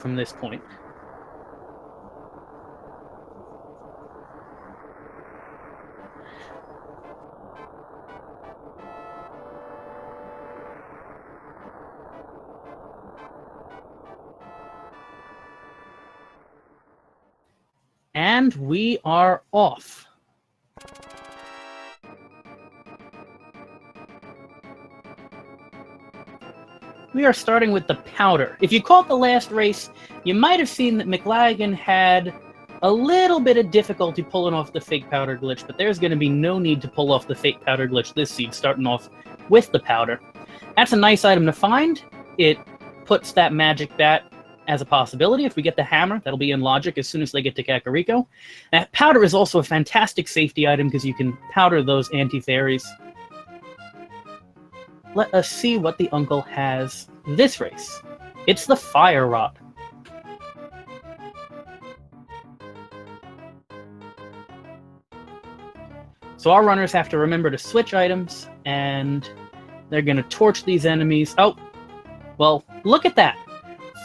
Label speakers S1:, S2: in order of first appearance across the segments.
S1: from this point. And we are off. We are starting with the powder. If you caught the last race, you might have seen that Mclagging had a little bit of difficulty pulling off the fake powder glitch, but there's going to be no need to pull off the fake powder glitch this seed, starting off with the powder. That's a nice item to find. It puts that magic bat as a possibility. If we get the hammer, that'll be in logic as soon as they get to Kakariko. That powder is also a fantastic safety item because you can powder those anti-fairies. Let us see what the uncle has this race. It's the Fire Rod. So our runners have to remember to switch items, and they're going to torch these enemies. Oh, well, look at that.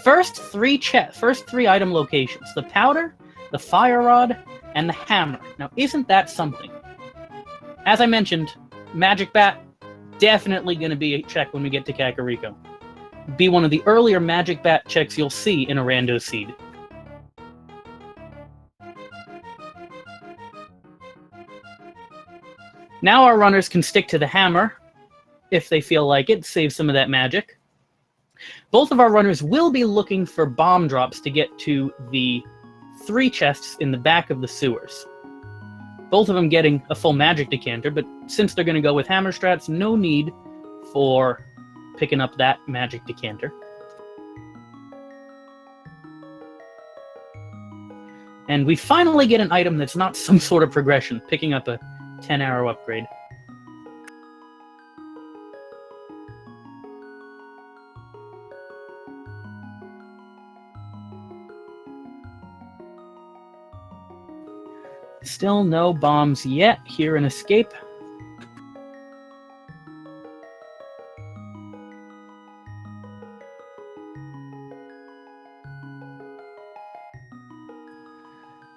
S1: First three item locations. The powder, the fire rod, and the hammer. Now, isn't that something? As I mentioned, Magic Bat, definitely going to be a check when we get to Kakariko. Be one of the earlier Magic Bat checks you'll see in a rando seed. Now our runners can stick to the hammer, if they feel like it, save some of that magic. Both of our runners will be looking for bomb drops to get to the 3 chests in the back of the sewers. Both of them getting a full magic decanter, but since they're going to go with hammer strats, no need for picking up that magic decanter. And we finally get an item that's not some sort of progression, picking up a 10-arrow upgrade. Still no bombs yet here in Escape.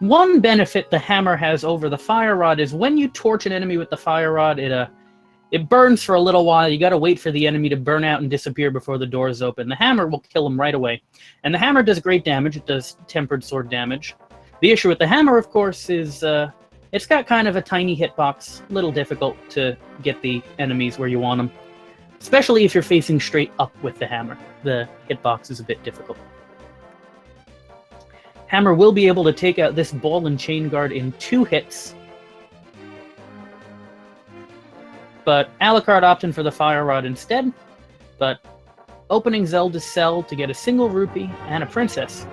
S1: One benefit the hammer has over the fire rod is when you torch an enemy with the fire rod, it burns for a little while. You got to wait for the enemy to burn out and disappear before the doors open. The hammer will kill him right away. And the hammer does great damage. It does tempered sword damage. The issue with the hammer, of course, is it's got kind of a tiny hitbox. A little difficult to get the enemies where you want them. Especially if you're facing straight up with the hammer. The hitbox is a bit difficult. Hammer will be able to take out this ball and chain guard in 2 hits. But Alucard opting for the fire rod instead. But opening Zelda's cell to get a single rupee and a princess.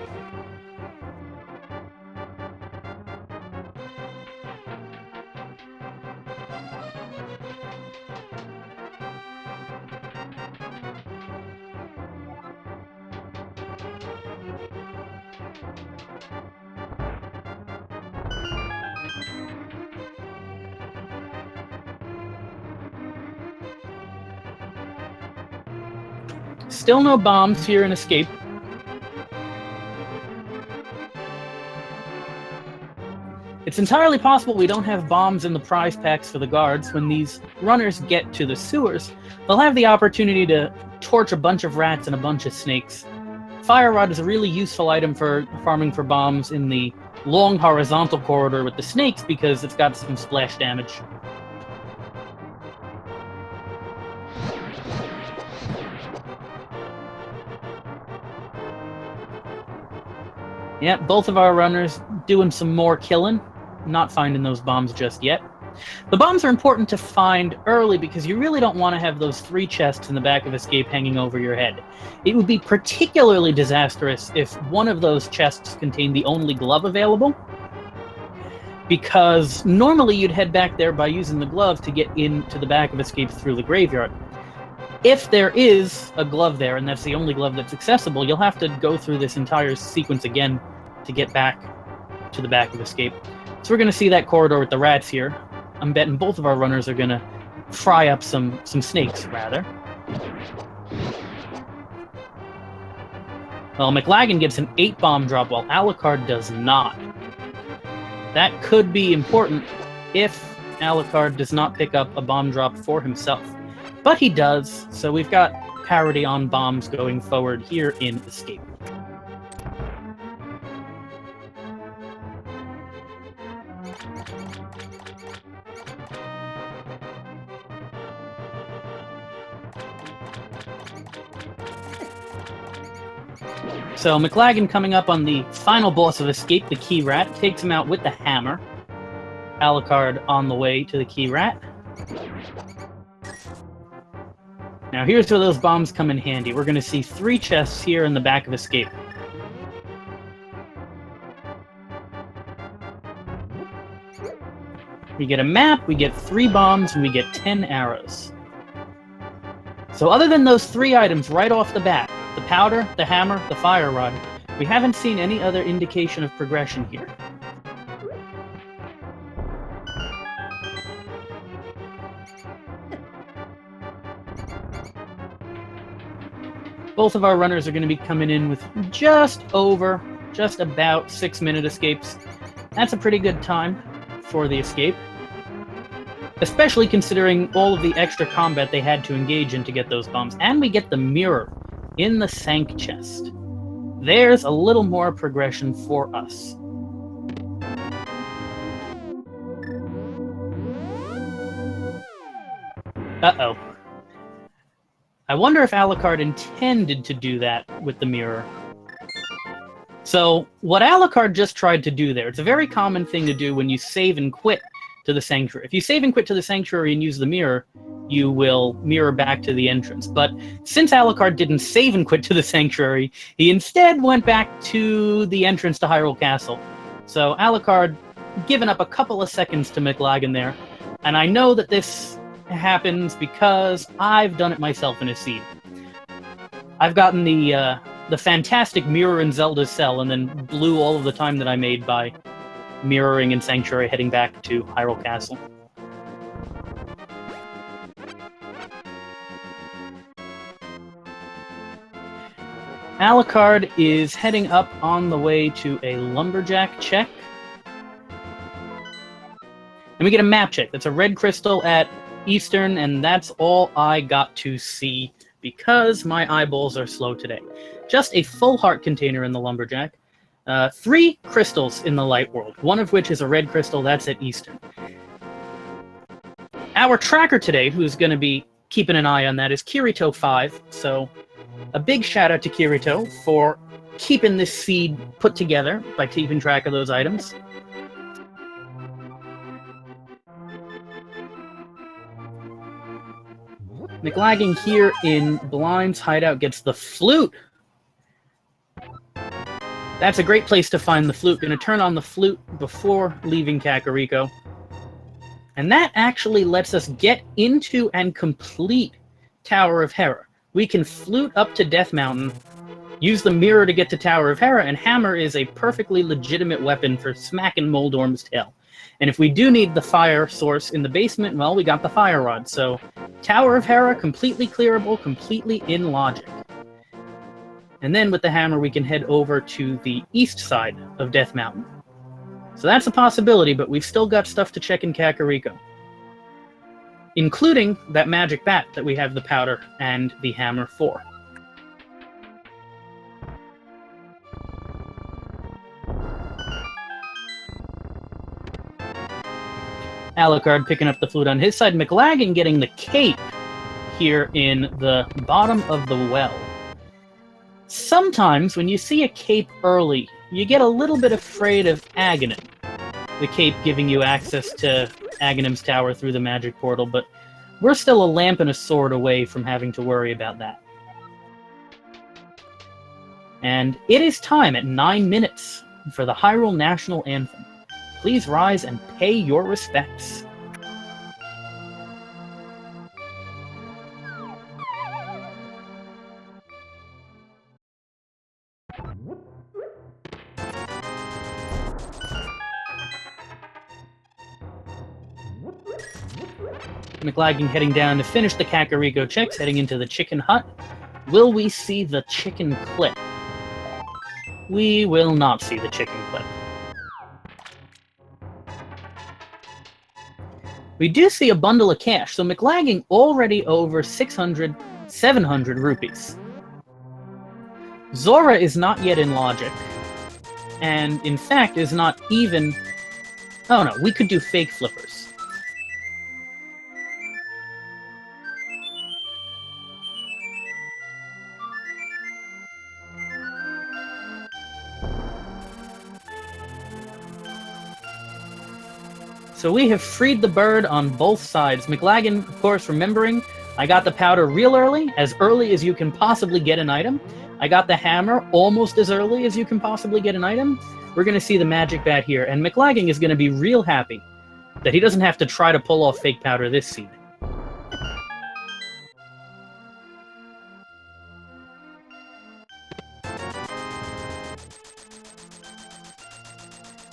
S1: Still no bombs here in Escape. It's entirely possible we don't have bombs in the prize packs for the guards. When these runners get to the sewers, they'll have the opportunity to torch a bunch of rats and a bunch of snakes. Fire Rod is a really useful item for farming for bombs in the long horizontal corridor with the snakes because it's got some splash damage. Yeah, both of our runners doing some more killing, not finding those bombs just yet. The bombs are important to find early because you really don't want to have those 3 chests in the back of Escape hanging over your head. It would be particularly disastrous if one of those chests contained the only glove available, because normally you'd head back there by using the glove to get into the back of Escape through the graveyard. If there is a glove there, and that's the only glove that's accessible, you'll have to go through this entire sequence again to get back to the back of Escape. So we're going to see that corridor with the rats here. I'm betting both of our runners are going to fry up some snakes, rather. Well, Mclagging gets an 8 bomb drop while Alucard does not. That could be important if Alucard does not pick up a bomb drop for himself. But he does, so we've got parity on bombs going forward here in Escape. So Mclagging coming up on the final boss of Escape, the Key Rat, takes him out with the hammer. Alucard on the way to the Key Rat. Now here's where those bombs come in handy. We're going to see 3 chests here in the back of Escape. We get a map, we get 3 bombs, and we get 10 arrows. So other than those 3 items right off the bat, the powder, the hammer, the fire rod, we haven't seen any other indication of progression here. Both of our runners are going to be coming in with just about 6-minute escapes. That's a pretty good time for the escape, especially considering all of the extra combat they had to engage in to get those bombs. And we get the mirror in the Sank chest. There's a little more progression for us. Uh-oh. I wonder if Alucard intended to do that with the mirror. So, what Alucard just tried to do there, it's a very common thing to do when you save and quit to the Sanctuary. If you save and quit to the Sanctuary and use the mirror, you will mirror back to the entrance. But since Alucard didn't save and quit to the Sanctuary, he instead went back to the entrance to Hyrule Castle. So Alucard given up a couple of seconds to Mclagging there. And I know that this happens because I've done it myself in a seed. I've gotten the fantastic mirror in Zelda's cell and then blew all of the time that I made by mirroring in Sanctuary heading back to Hyrule Castle. Alucard is heading up on the way to a lumberjack check. And we get a map check. That's a red crystal at Eastern, and that's all I got to see because my eyeballs are slow today. Just a full heart container in the lumberjack. 3 crystals in the light world, one of which is a red crystal. That's at Eastern. Our tracker today, who's going to be keeping an eye on that, is Kirito5. So a big shout out to Kirito for keeping this seed put together by keeping track of those items. Mclagging here in Blind's hideout gets the flute. That's a great place to find the flute. Going to turn on the flute before leaving Kakariko. And that actually lets us get into and complete Tower of Hera. We can flute up to Death Mountain, use the mirror to get to Tower of Hera, and hammer is a perfectly legitimate weapon for smacking Moldorm's tail. And if we do need the fire source in the basement, well, we got the fire rod. So Tower of Hera, completely clearable, completely in logic. And then with the hammer, we can head over to the east side of Death Mountain. So that's a possibility, but we've still got stuff to check in Kakariko, including that magic bat that we have the powder and the hammer for. Alucard picking up the flute on his side. Mclagging getting the cape here in the bottom of the well. Sometimes when you see a cape early, you get a little bit afraid of Aghanim. The cape giving you access to Aghanim's tower through the magic portal, but we're still a lamp and a sword away from having to worry about that. And it is time at 9 minutes for the Hyrule National Anthem. Please rise and pay your respects. Mclagging heading down to finish the Kakariko checks, heading into the chicken hut. Will we see the chicken clip? We will not see the chicken clip. We do see a bundle of cash, so Mclagging already over 600, 700 rupees. Zora is not yet in logic, and in fact is not even... Oh no, we could do fake flippers. So we have freed the bird on both sides. Mclagging, of course, remembering, I got the powder real early as you can possibly get an item. I got the hammer almost as early as you can possibly get an item. We're going to see the magic bat here, and Mclagging is going to be real happy that he doesn't have to try to pull off fake powder this seed.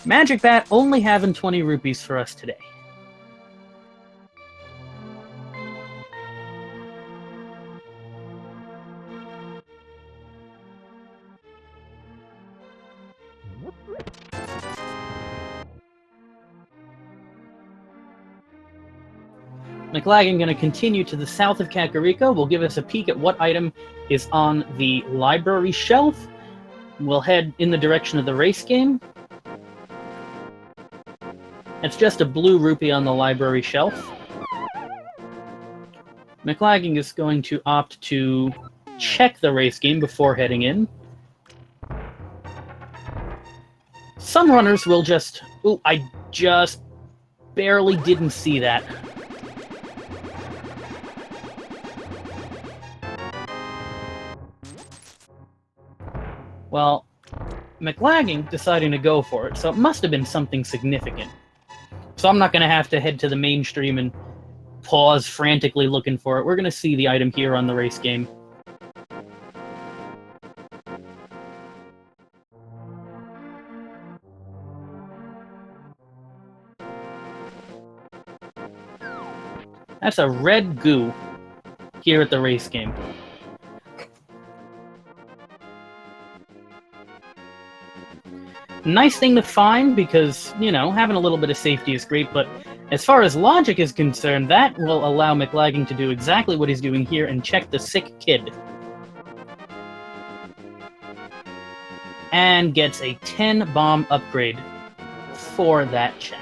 S1: Magic bat only having 20 rupees for us today. Mclagging going to continue to the south of Kakariko. Will give us a peek at what item is on the library shelf. We'll head in the direction of the race game. It's just a blue rupee on the library shelf. Mclagging is going to opt to check the race game before heading in. Some runners will just... Ooh, I just barely didn't see that. Well, Mclagging deciding to go for it, so it must have been something significant. So I'm not going to have to head to the mainstream and pause frantically looking for it. We're going to see the item here on the race game. That's a red goo here at the race game. Nice thing to find because, you know, having a little bit of safety is great, but as far as logic is concerned, that will allow Mclagging to do exactly what he's doing here and check the sick kid. And gets a 10 bomb upgrade for that check.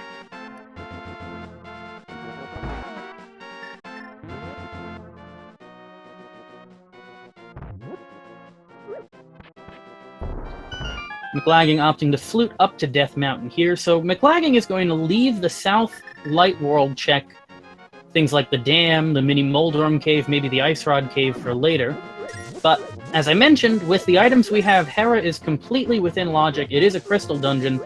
S1: Mclagging opting to flute up to Death Mountain here, so Mclagging is going to leave the South Light World check, things like the dam, the mini Moldrum cave, maybe the Ice Rod cave for later. But, as I mentioned, with the items we have, Hera is completely within logic. It is a crystal dungeon.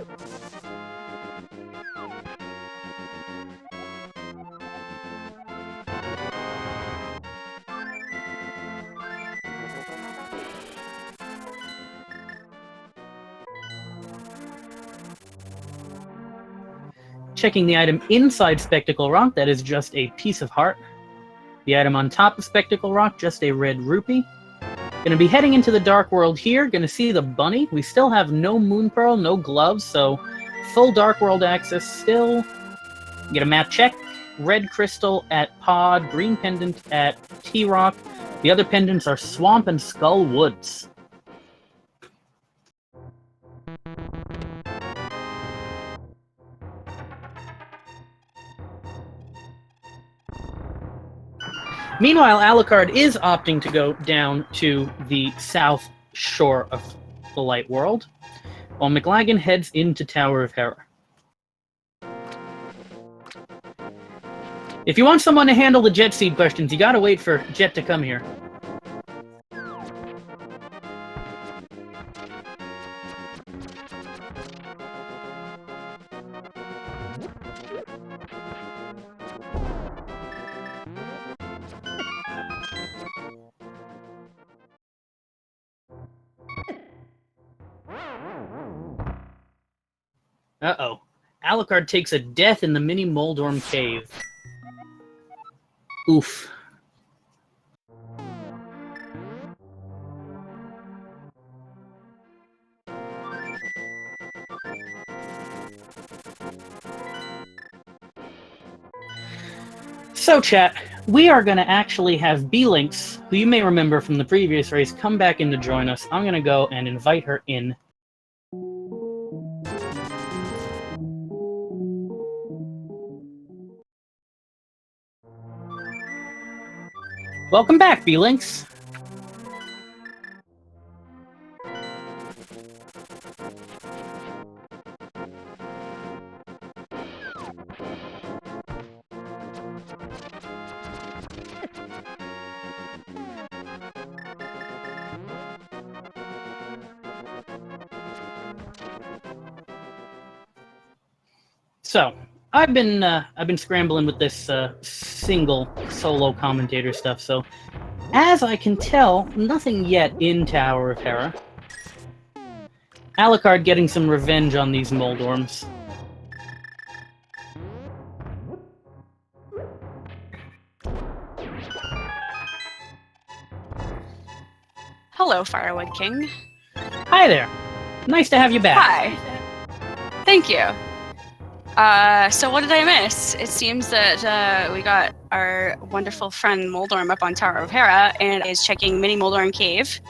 S1: Checking the item inside Spectacle Rock, that is just a piece of heart. The item on top of Spectacle Rock, just a red rupee. Gonna be heading into the Dark World here, gonna see the bunny. We still have no Moon Pearl, no gloves, so full Dark World access still. Get a map check. Red crystal at Pod, green pendant at T-Rock. The other pendants are Swamp and Skull Woods. Meanwhile, Alucard is opting to go down to the south shore of the Light World, while Mclagging heads into Tower of Hera. If you want someone to handle the Jet Seed questions, you gotta wait for Jet to come here. Uh-oh. Alucard takes a death in the mini Moldorm cave. Oof. So, chat, we are going to actually have B-Links, who you may remember from the previous race, come back in to join us. I'm going to go and invite her in. Welcome back, B-Links. So, I've been scrambling with this single solo commentator stuff. So, as I can tell, nothing yet in Tower of Hera. Alucard getting some revenge on these Moldorms.
S2: Hello, Firewood King.
S1: Hi there. Nice to have you back.
S2: Hi. Thank you. So what did I miss? It seems that we got our wonderful friend Moldorm up on Tower of Hera and is checking Mini Moldorm Cave.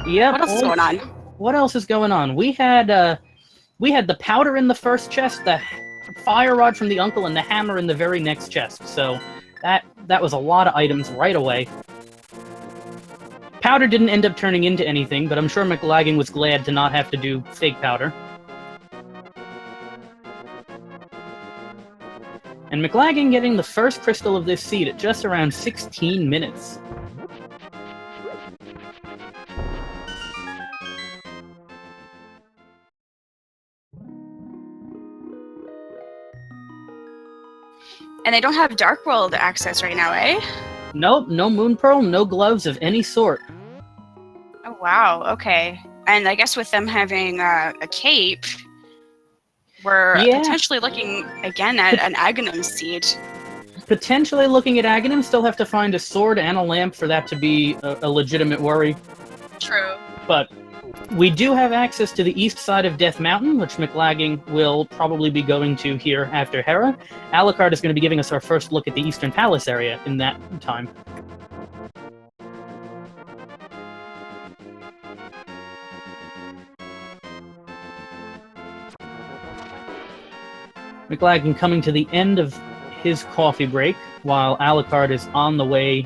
S1: Yep.
S2: What else is going on?
S1: What else is going on? We had the powder in the first chest, the fire rod from the uncle, and the hammer in the very next chest. So that was a lot of items right away. Powder didn't end up turning into anything, but I'm sure Mclagging was glad to not have to do fake powder. And Mclagging getting the first crystal of this seed at just around 16 minutes.
S2: And they don't have Dark World access right now, eh?
S1: Nope, no Moon Pearl, no gloves of any sort.
S2: Oh, wow, okay. And I guess with them having a cape, we're potentially looking again at an Aghanim seed.
S1: Potentially looking at Aghanim, still have to find a sword and a lamp for that to be a legitimate worry.
S2: True.
S1: But we do have access to the east side of Death Mountain, which Mclagging will probably be going to here after Hera. Alucard is going to be giving us our first look at the Eastern Palace area in that time. Mclagging coming to the end of his coffee break, while Alucard is on the way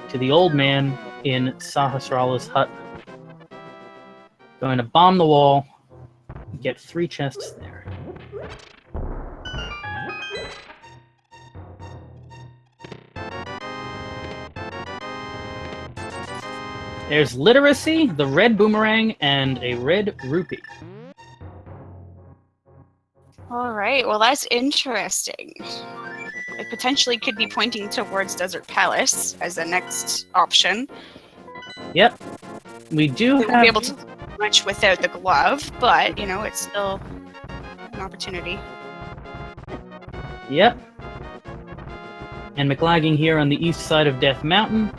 S1: to the old man in Sahasrala's hut. Going to bomb the wall, get 3 chests there. There's literacy, the red boomerang, and a red rupee.
S2: All right, well, that's interesting. It potentially could be pointing towards Desert Palace as the next option.
S1: Yep. We do
S2: won't be able to do much without the glove, but, you know, it's still an opportunity.
S1: Yep. And Mclagging here on the east side of Death Mountain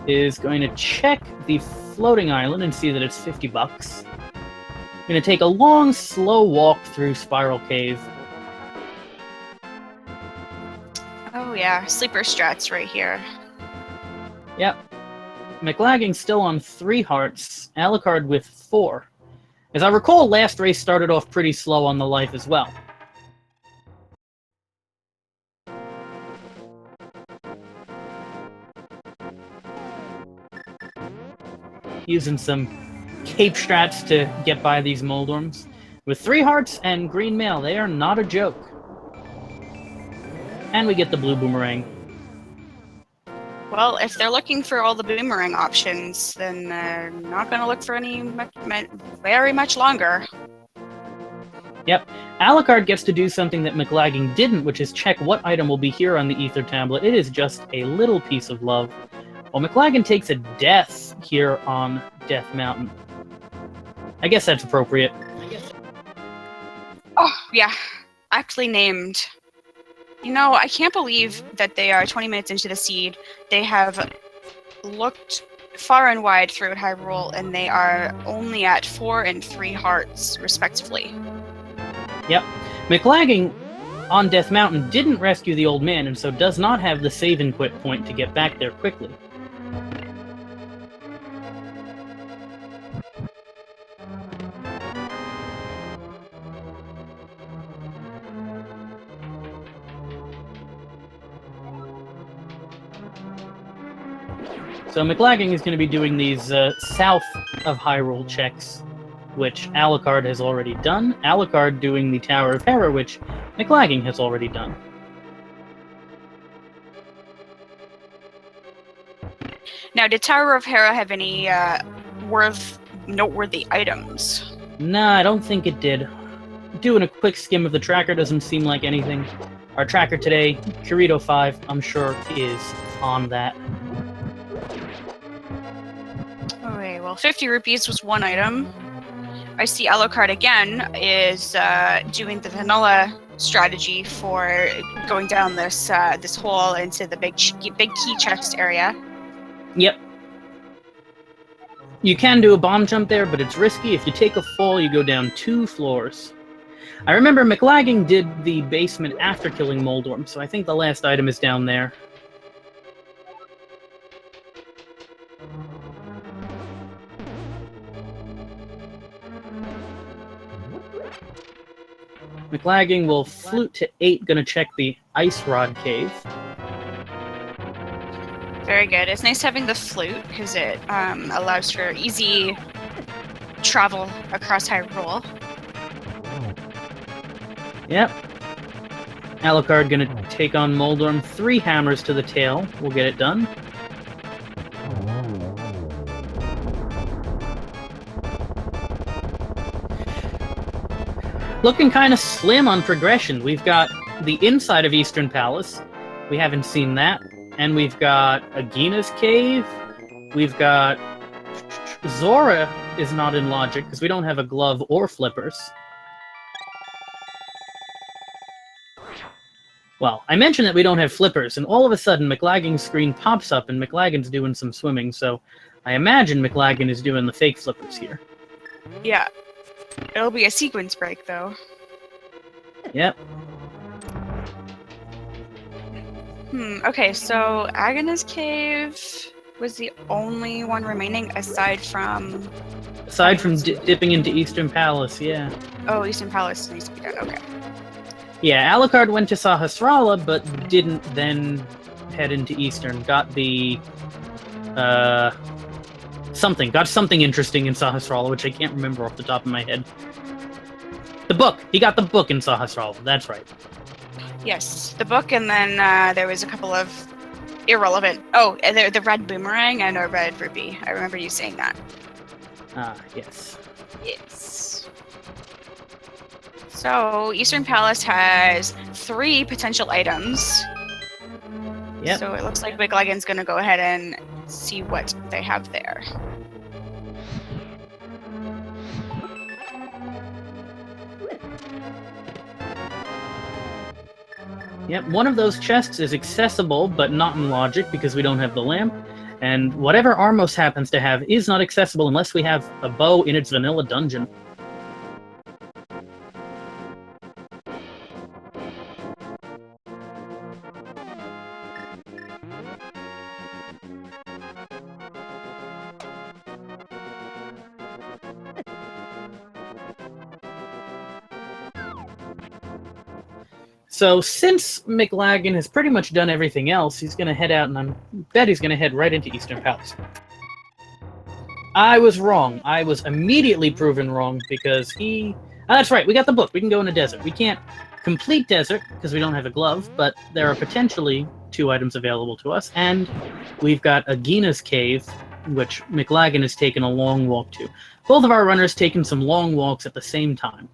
S1: is going to check the floating island and see that it's $50. Going to take a long, slow walk through Spiral Cave.
S2: Oh yeah, sleeper strats right here.
S1: Yep. Mclagging still on 3 hearts, Alucard with 4. As I recall, last race started off pretty slow on the life as well. Using some cape strats to get by these Moldorms. With 3 hearts and green mail, they are not a joke. And we get the blue boomerang.
S2: Well, if they're looking for all the boomerang options, then they're not going to look for any very much longer.
S1: Yep. Alucard gets to do something that Mclagging didn't, which is check what item will be here on the Ether Tablet. It is just a little piece of love. Well, Mclagging takes a death here on Death Mountain. I guess that's appropriate.
S2: Oh, yeah. Aptly named. You know, I can't believe that they are 20 minutes into the seed. They have looked far and wide throughout Hyrule, and they are only at 4 and 3 hearts, respectively.
S1: Yep. Mclagging on Death Mountain didn't rescue the old man, and so does not have the save and quit point to get back there quickly. So Mclagging is going to be doing these south of Hyrule checks, which Alucard has already done. Alucard doing the Tower of Hera, which Mclagging has already done.
S2: Now, did Tower of Hera have any noteworthy items?
S1: Nah, I don't think it did. Doing a quick skim of the tracker doesn't seem like anything. Our tracker today, Kirito5, I'm sure is on that.
S2: Okay, well, 50 rupees was one item. I see Alucard again is doing the vanilla strategy for going down this this hole into the big key chest area.
S1: Yep. You can do a bomb jump there, but it's risky. If you take a fall, you go down 2 floors. I remember Mclagging did the basement after killing Moldorm, so I think the last item is down there. Mclagging will flute to 8, gonna check the Ice Rod Cave.
S2: Very good. It's nice having the flute because it allows for easy travel across Hyrule.
S1: Yep. Alucard gonna take on Moldorm. 3 hammers to the tail. We'll get it done. Looking kind of slim on progression. We've got the inside of Eastern Palace. We haven't seen that. And we've got Agina's Cave. We've got... Zora is not in logic, because we don't have a glove or flippers. Well, I mentioned that we don't have flippers, and all of a sudden Mclagging's screen pops up, and Mclagging's doing some swimming, so I imagine Mclagging is doing the fake flippers here.
S2: Yeah. It'll be a sequence break, though.
S1: Yep.
S2: Okay, so Agana's Cave was the only one remaining aside from...
S1: Aside from dipping into Eastern Palace, yeah.
S2: Oh, Eastern Palace needs to be done, okay.
S1: Yeah, Alucard went to Sahasrara, but didn't then head into Eastern. Got the... Got something interesting in Sahasrara, which I can't remember off the top of my head. The book! He got the book in Sahasrara, that's right.
S2: Yes, the book, and then there was a couple of irrelevant... Oh, the red boomerang and a red rupee. I remember you saying that.
S1: Ah, yes.
S2: Yes. So, Eastern Palace has 3 potential items.
S1: Yep.
S2: So it looks like Mclagging's going to go ahead and see what they have there.
S1: Yep, one of those chests is accessible, but not in logic, because we don't have the lamp. And whatever Armos happens to have is not accessible unless we have a bow in its vanilla dungeon. So, since Mclagging has pretty much done everything else, he's going to head out, and I bet he's going to head right into Eastern Palace. I was wrong. I was immediately proven wrong, because he... that's right, we got the book. We can go in the desert. We can't complete desert, because we don't have a glove, but there are potentially 2 items available to us, and we've got Agina's Cave, which Mclagging has taken a long walk to. Both of our runners taken some long walks at the same time.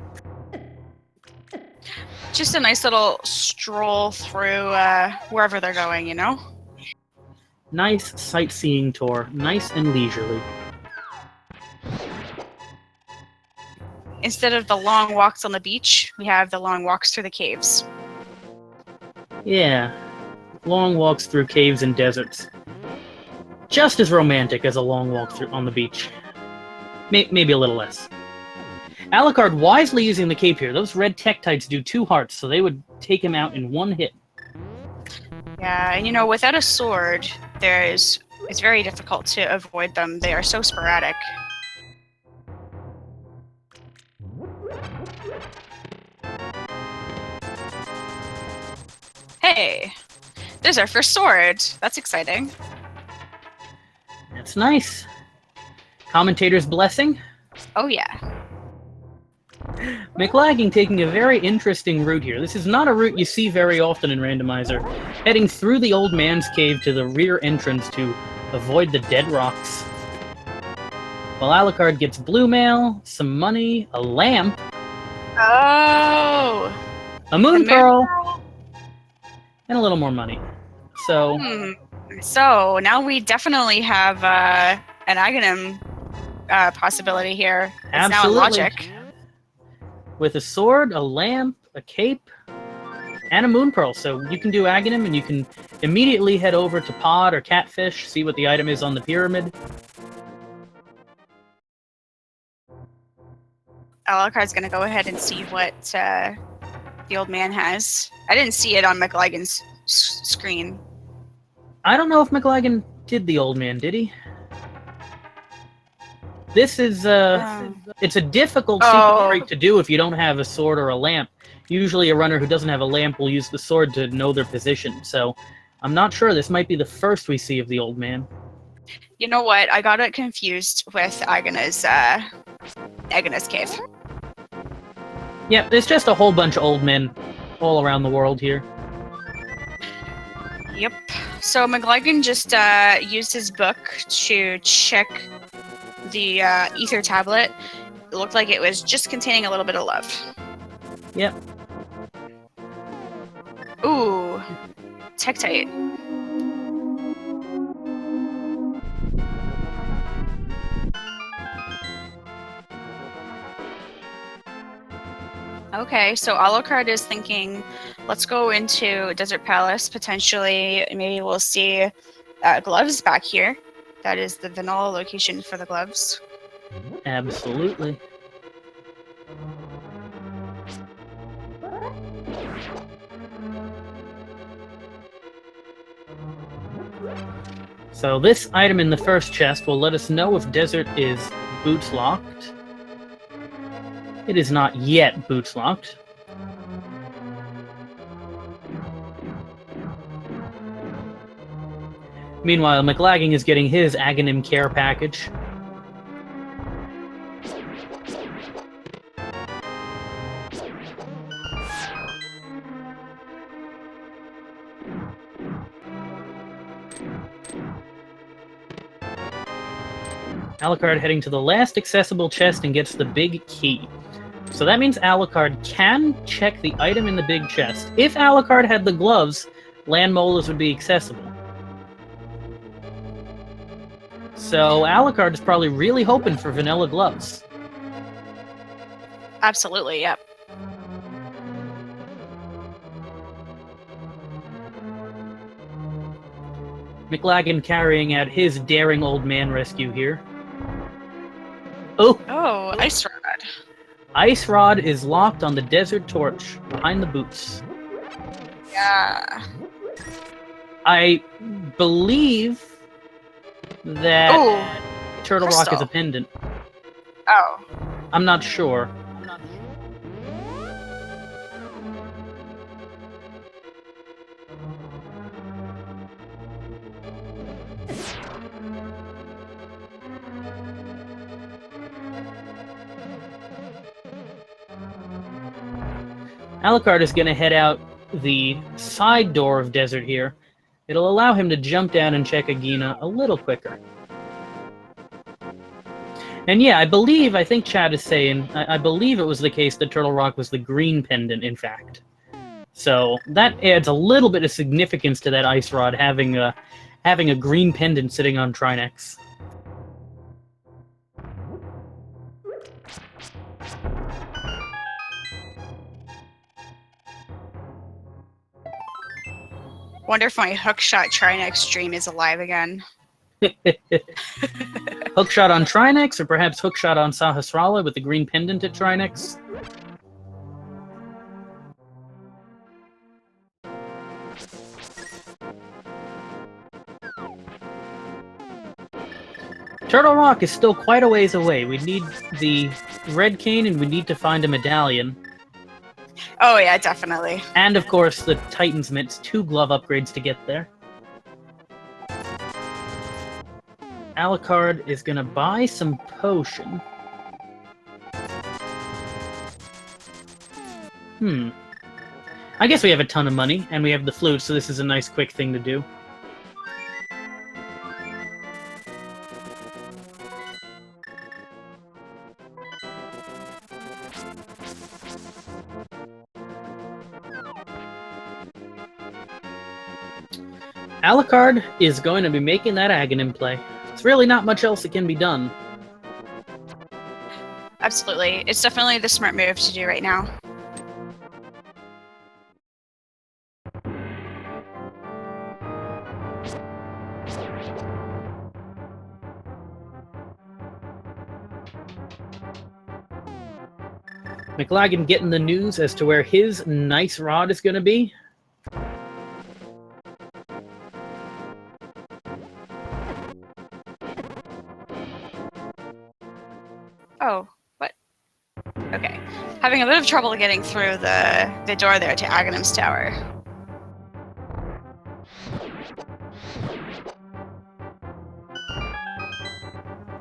S2: Just a nice little stroll through wherever they're going, you know?
S1: Nice sightseeing tour. Nice and leisurely.
S2: Instead of the long walks on the beach, we have the long walks through the caves.
S1: Yeah. Long walks through caves and deserts. Just as romantic as a long walk through on the beach. Maybe a little less. Alucard wisely using the cape here. Those red Tektites do 2 hearts, so they would take him out in one hit.
S2: Yeah, and you know, without a sword, it's very difficult to avoid them. They are so sporadic. Hey, there's our first sword. That's exciting.
S1: That's nice. Commentator's blessing.
S2: Oh yeah.
S1: Mclagging taking a very interesting route here. This is not a route you see very often in Randomizer. Heading through the old man's cave to the rear entrance to avoid the dead rocks. While Alucard gets blue mail, some money, a lamp,
S2: Oh!
S1: a moon pearl, and a little more money. So...
S2: So, now we definitely have an Aghanim possibility here. It's
S1: Absolutely.
S2: now in logic.
S1: With a sword, a lamp, a cape, and a moon pearl. So you can do Aghanim, and you can immediately head over to Pod or Catfish, see what the item is on the pyramid.
S2: Alucard's gonna go ahead and see what the old man has. I didn't see it on Mclagging's screen.
S1: I don't know if Mclagging did the old man, did he? This is, it's a difficult secret break to do if you don't have a sword or a lamp. Usually a runner who doesn't have a lamp will use the sword to know their position, so I'm not sure. This might be the first we see of the old man.
S2: You know what? I got it confused with Agha's cave.
S1: Yep, there's just a whole bunch of old men all around the world here.
S2: Yep. So Mclagging just used his book to check the ether tablet. It looked like it was just containing a little bit of love.
S1: Yep.
S2: Ooh. Tektite. Okay, so Alucard is thinking, let's go into Desert Palace. Potentially, maybe we'll see gloves back here. That is the vanilla location for the gloves.
S1: Absolutely. So this item in the first chest will let us know if Desert is boots locked. It is not yet boots locked. Meanwhile, Mclagging is getting his Aghanim care package. Alucard heading to the last accessible chest and gets the big key. So that means Alucard can check the item in the big chest. If Alucard had the gloves, land molars would be accessible. So Alucard is probably really hoping for vanilla gloves.
S2: Absolutely, yep.
S1: Mclagging carrying out his daring old man rescue here. Oh,
S2: Ice Rod.
S1: Ice Rod is locked on the desert torch behind the boots.
S2: Yeah.
S1: I believe that Turtle
S2: crystal.
S1: Rock is a pendant.
S2: Oh.
S1: I'm not sure. Alucard is going to head out the side door of Desert here. It'll allow him to jump down and check Agina a little quicker. And yeah, I think Chad is saying, I believe it was the case that Turtle Rock was the green pendant, in fact. So that adds a little bit of significance to that Ice Rod having a green pendant sitting on Trinex.
S2: Wonder if my hookshot Trinex dream is alive again.
S1: Hookshot on Trinex, or perhaps hookshot on Sahasrara with the green pendant at Trinex? Turtle Rock is still quite a ways away. We need the red cane, and we need to find a medallion.
S2: Oh yeah, definitely.
S1: And of course, the Titan's Mitts, 2 glove upgrades to get there. Alucard is gonna buy some potion. I guess we have a ton of money, and we have the flute, so this is a nice quick thing to do. Alucard is going to be making that Aghanim play. It's really not much else that can be done.
S2: Absolutely. It's definitely the smart move to do right now.
S1: Mclagging getting the news as to where his nice rod is going to be.
S2: Oh, what? Okay. Having a bit of trouble getting through the door there to Aghanim's tower.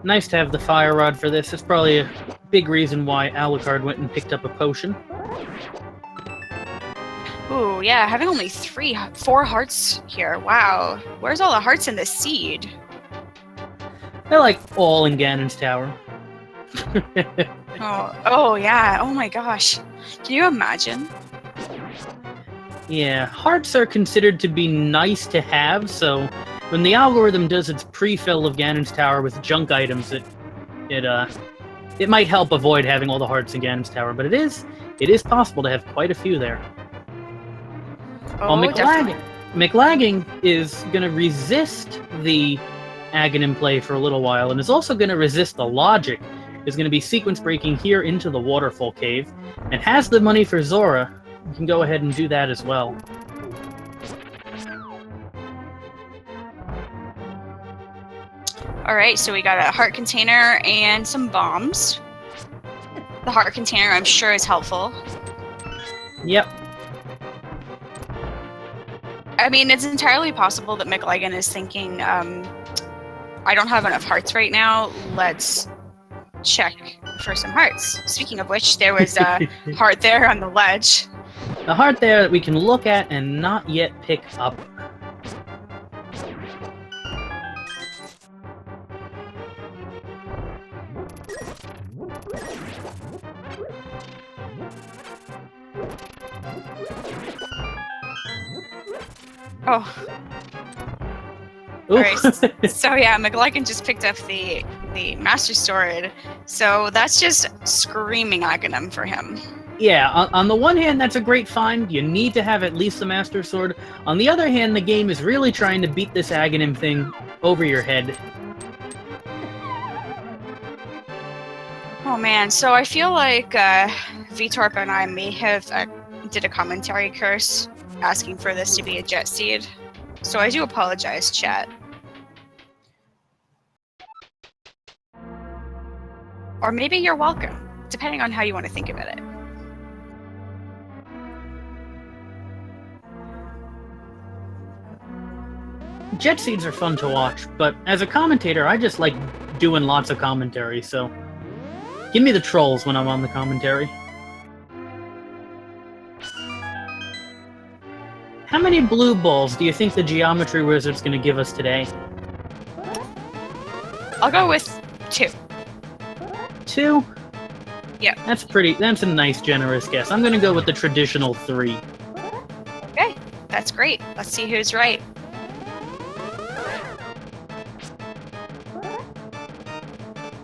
S1: Nice to have the fire rod for this. It's probably a big reason why Alucard went and picked up a potion.
S2: Ooh, yeah, having only 4 hearts here. Wow. Where's all the hearts in the seed?
S1: They're like all in Ganon's tower.
S2: Oh yeah. Oh my gosh. Can you imagine?
S1: Yeah, hearts are considered to be nice to have, so when the algorithm does its pre-fill of Ganon's tower with junk items, it might help avoid having all the hearts in Ganon's tower, but it is possible to have quite a few there.
S2: Oh,
S1: Mclagging is going to resist the Aghanim play for a little while, and is also going to resist the logic. Is going to be sequence breaking here into the waterfall cave, and has the money for Zora. You can go ahead and do that as well.
S2: Alright, so we got a heart container and some bombs. The heart container, I'm sure, is helpful.
S1: Yep.
S2: I mean, it's entirely possible that Mclagging is thinking, I don't have enough hearts right now, let's check for some hearts. Speaking of which, there was a heart there on the ledge.
S1: A heart there that we can look at and not yet pick up.
S2: Oh. Alright, so yeah, Mclagging just picked up the Master Sword, so that's just screaming Aghanim for him.
S1: Yeah, on the one hand, that's a great find. You need to have at least the Master Sword. On the other hand, the game is really trying to beat this Aghanim thing over your head.
S2: Oh man, so I feel like VTorp and I may have did a commentary curse asking for this to be a jet seed. So I do apologize, chat. Or maybe you're welcome, depending on how you want to think about it.
S1: Jet seeds are fun to watch, but as a commentator, I just like doing lots of commentary, so give me the trolls when I'm on the commentary. How many blue balls do you think the Geometry Wizard's going to give us today?
S2: I'll go with 2.
S1: 2?
S2: Yep.
S1: That's a nice, generous guess. I'm going to go with the traditional 3.
S2: Okay, that's great. Let's see who's right.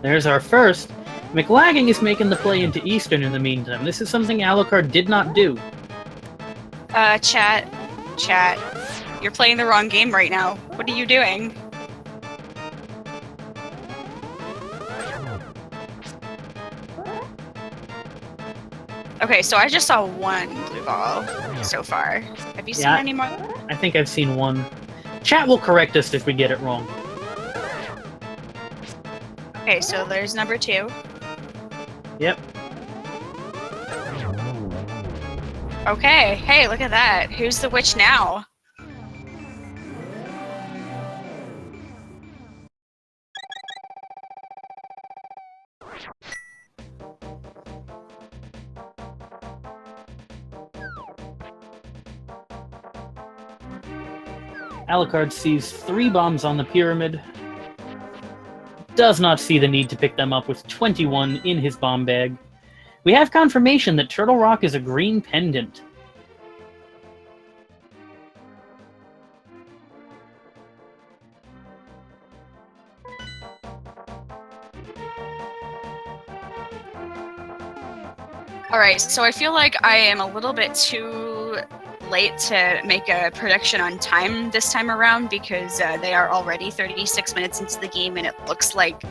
S1: There's our first. Mclagging is making the play into Eastern in the meantime. This is something Alucard did not do.
S2: Chat, you're playing the wrong game right now. What are you doing? Okay, so I just saw 1 blue ball so far. Have you seen any more?
S1: I think I've seen 1. Chat will correct us if we get it wrong.
S2: Okay, so there's number 2.
S1: Yep.
S2: Okay, hey, look at that. Who's the witch now?
S1: Alucard sees 3 bombs on the pyramid. Does not see the need to pick them up with 21 in his bomb bag. We have confirmation that Turtle Rock is a green pendant.
S2: Alright, so I feel like I am a little bit too late to make a prediction on time this time around because they are already 36 minutes into the game and it looks like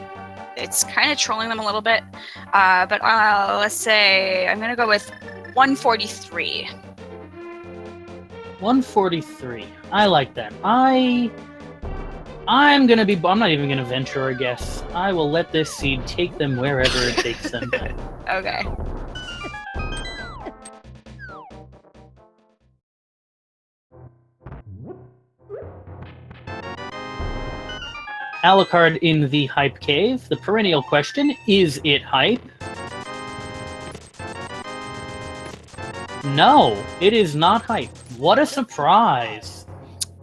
S2: it's kind of trolling them a little bit. But let's say I'm going to go with 143.
S1: 143. I like that. I'm not even gonna venture a guess. I will let this seed take them wherever it takes them.
S2: Okay.
S1: Alucard in the Hype Cave. The perennial question, is it hype? No, it is not hype. What a surprise.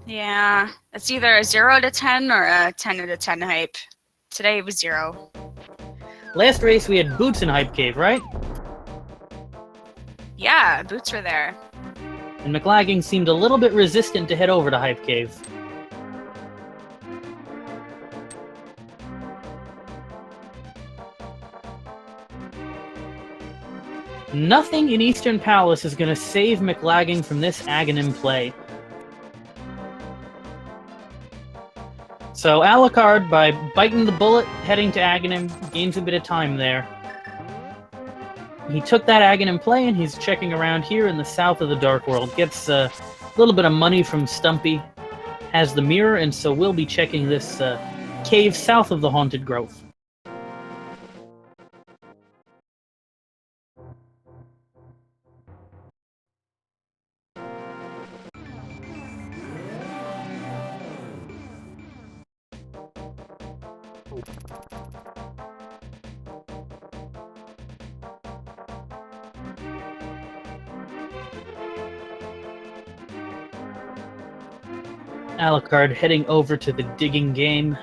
S2: Yeah, it's either a 0 to 10 or a 10 out of 10 hype. Today it was 0.
S1: Last race we had Boots in Hype Cave, right?
S2: Yeah, Boots were there.
S1: And Mclagging seemed a little bit resistant to head over to Hype Cave. Nothing in Eastern Palace is going to save Mclagging from this Aghanim play. So Alucard, by biting the bullet, heading to Aghanim, gains a bit of time there. He took that Aghanim play and he's checking around here in the south of the Dark World. Gets a little bit of money from Stumpy, has the mirror, and so we'll be checking this cave south of the Haunted Grove. Alucard heading over to the digging game.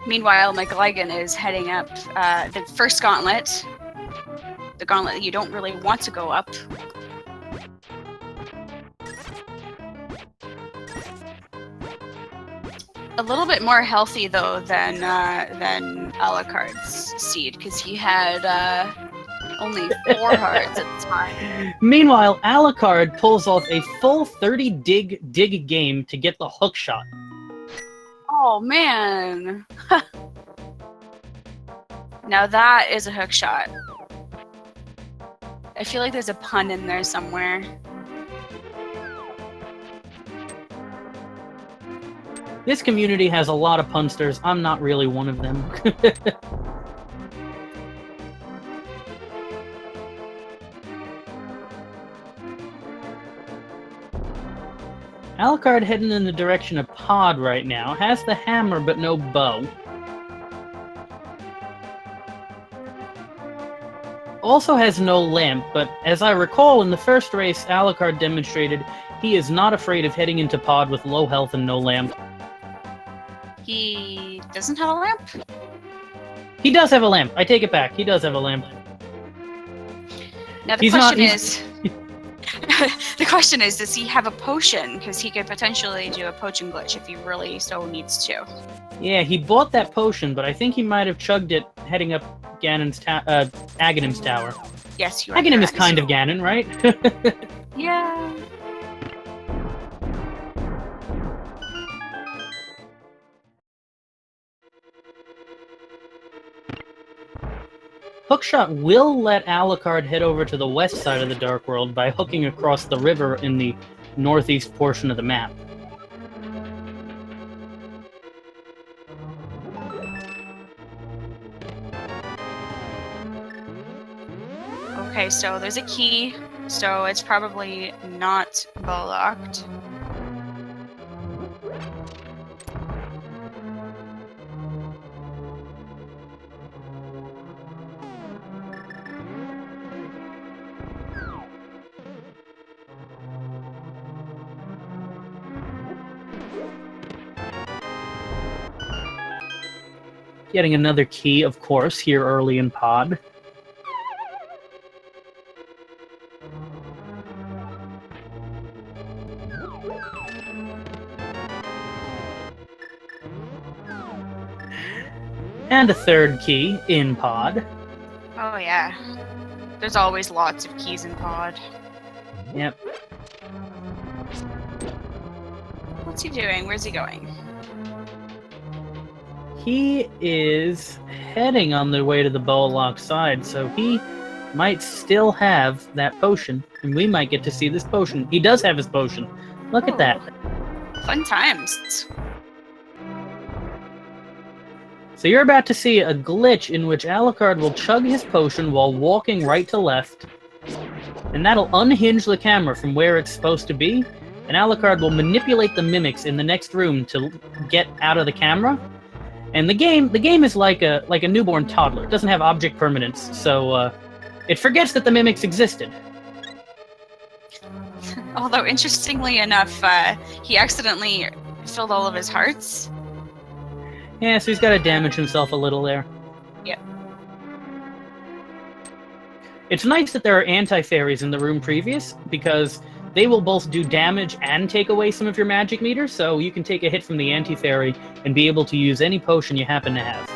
S2: Meanwhile, Mclagging is heading up the first gauntlet. The gauntlet that you don't really want to go up. A little bit more healthy though than Alucard's seed because he had only 4 hearts at the time.
S1: Meanwhile, Alucard pulls off a full 30 dig game to get the hook shot.
S2: Oh man! Now that is a hook shot. I feel like there's a pun in there somewhere.
S1: This community has a lot of punsters. I'm not really one of them. Alucard heading in the direction of Pod right now. Has the hammer but no bow. Also has no lamp, but as I recall in the first race, Alucard demonstrated he is not afraid of heading into Pod with low health and no lamp.
S2: He doesn't have a lamp?
S1: He does have a lamp. I take it back. He does have a lamp.
S2: Now the question is... the question is, does he have a potion? Because he could potentially do a potion glitch if he really so needs to.
S1: Yeah, he bought that potion, but I think he might have chugged it heading up Aghanim's tower.
S2: Yes, you are
S1: Aghanim is
S2: correct.
S1: kind of Ganon, right?
S2: Yeah.
S1: Hookshot will let Alucard head over to the west side of the Dark World by hooking across the river in the northeast portion of the map.
S2: Okay, so there's a key, so it's probably not locked.
S1: Getting another key, of course, here early in Pod. And a third key in Pod.
S2: Oh yeah. There's always lots of keys in Pod.
S1: Yep.
S2: What's he doing? Where's he going?
S1: He is heading on the way to the Bollock side, so he might still have that potion, and we might get to see this potion. He does have his potion. Look at that.
S2: Fun times.
S1: So you're about to see a glitch in which Alucard will chug his potion while walking right to left, and that'll unhinge the camera from where it's supposed to be, and Alucard will manipulate the mimics in the next room to get out of the camera. And the game is like a newborn toddler. It doesn't have object permanence, so it forgets that the mimics existed.
S2: Although, interestingly enough, he accidentally filled all of his hearts.
S1: Yeah, so he's got to damage himself a little there.
S2: Yep.
S1: It's nice that there are anti-fairies in the room previous, because they will both do damage and take away some of your magic meters, so you can take a hit from the anti-fairy and be able to use any potion you happen to have.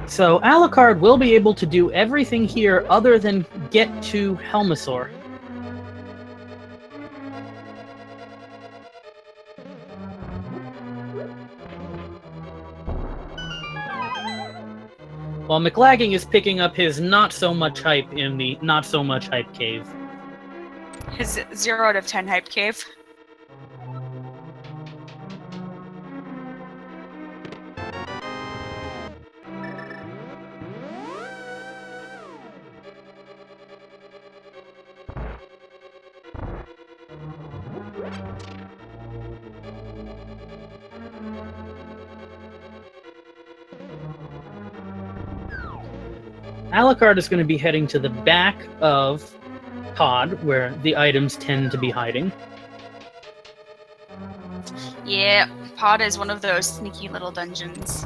S1: So Alucard will be able to do everything here other than get to Helmasaur. While Mclagging is picking up his not-so-much hype in the not-so-much hype cave.
S2: His 0 out of 10 hype cave.
S1: Alucard is going to be heading to the back of Pod, where the items tend to be hiding.
S2: Yeah, Pod is one of those sneaky little dungeons.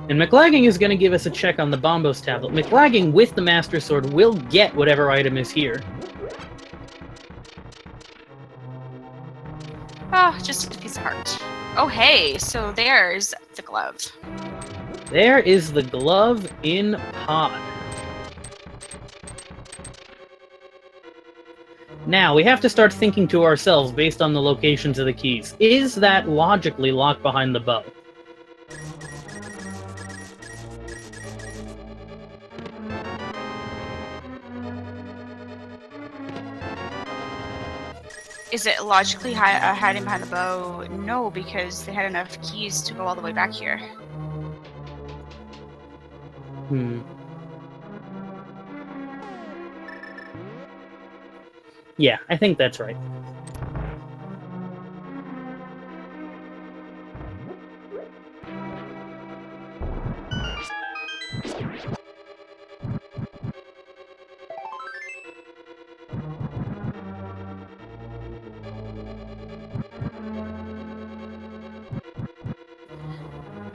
S1: And Mclagging is going to give us a check on the Bombos tablet. Mclagging, with the Master Sword, will get whatever item is here.
S2: Oh, just a piece of heart. Oh, hey, so there's the glove.
S1: There is the glove in Pod. Now, we have to start thinking to ourselves based on the locations of the keys. Is that logically locked behind the bow?
S2: Is it logically hiding behind the bow? No, because they had enough keys to go all the way back here.
S1: Yeah, I think that's right.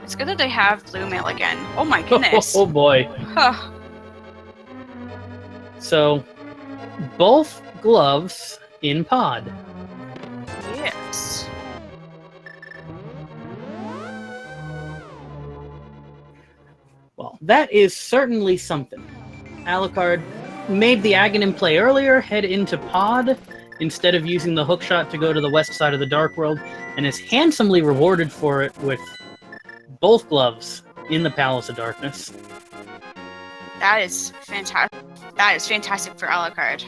S2: It's good that they have blue mail again. Oh my goodness.
S1: Oh boy.
S2: Huh.
S1: So, both gloves in Pod.
S2: Yes.
S1: Well, that is certainly something. Alucard, made the Aghanim play earlier, head into Pod, instead of using the hookshot to go to the west side of the Dark World, and is handsomely rewarded for it with both gloves in the Palace of Darkness.
S2: That is fantastic. That is fantastic for Alucard.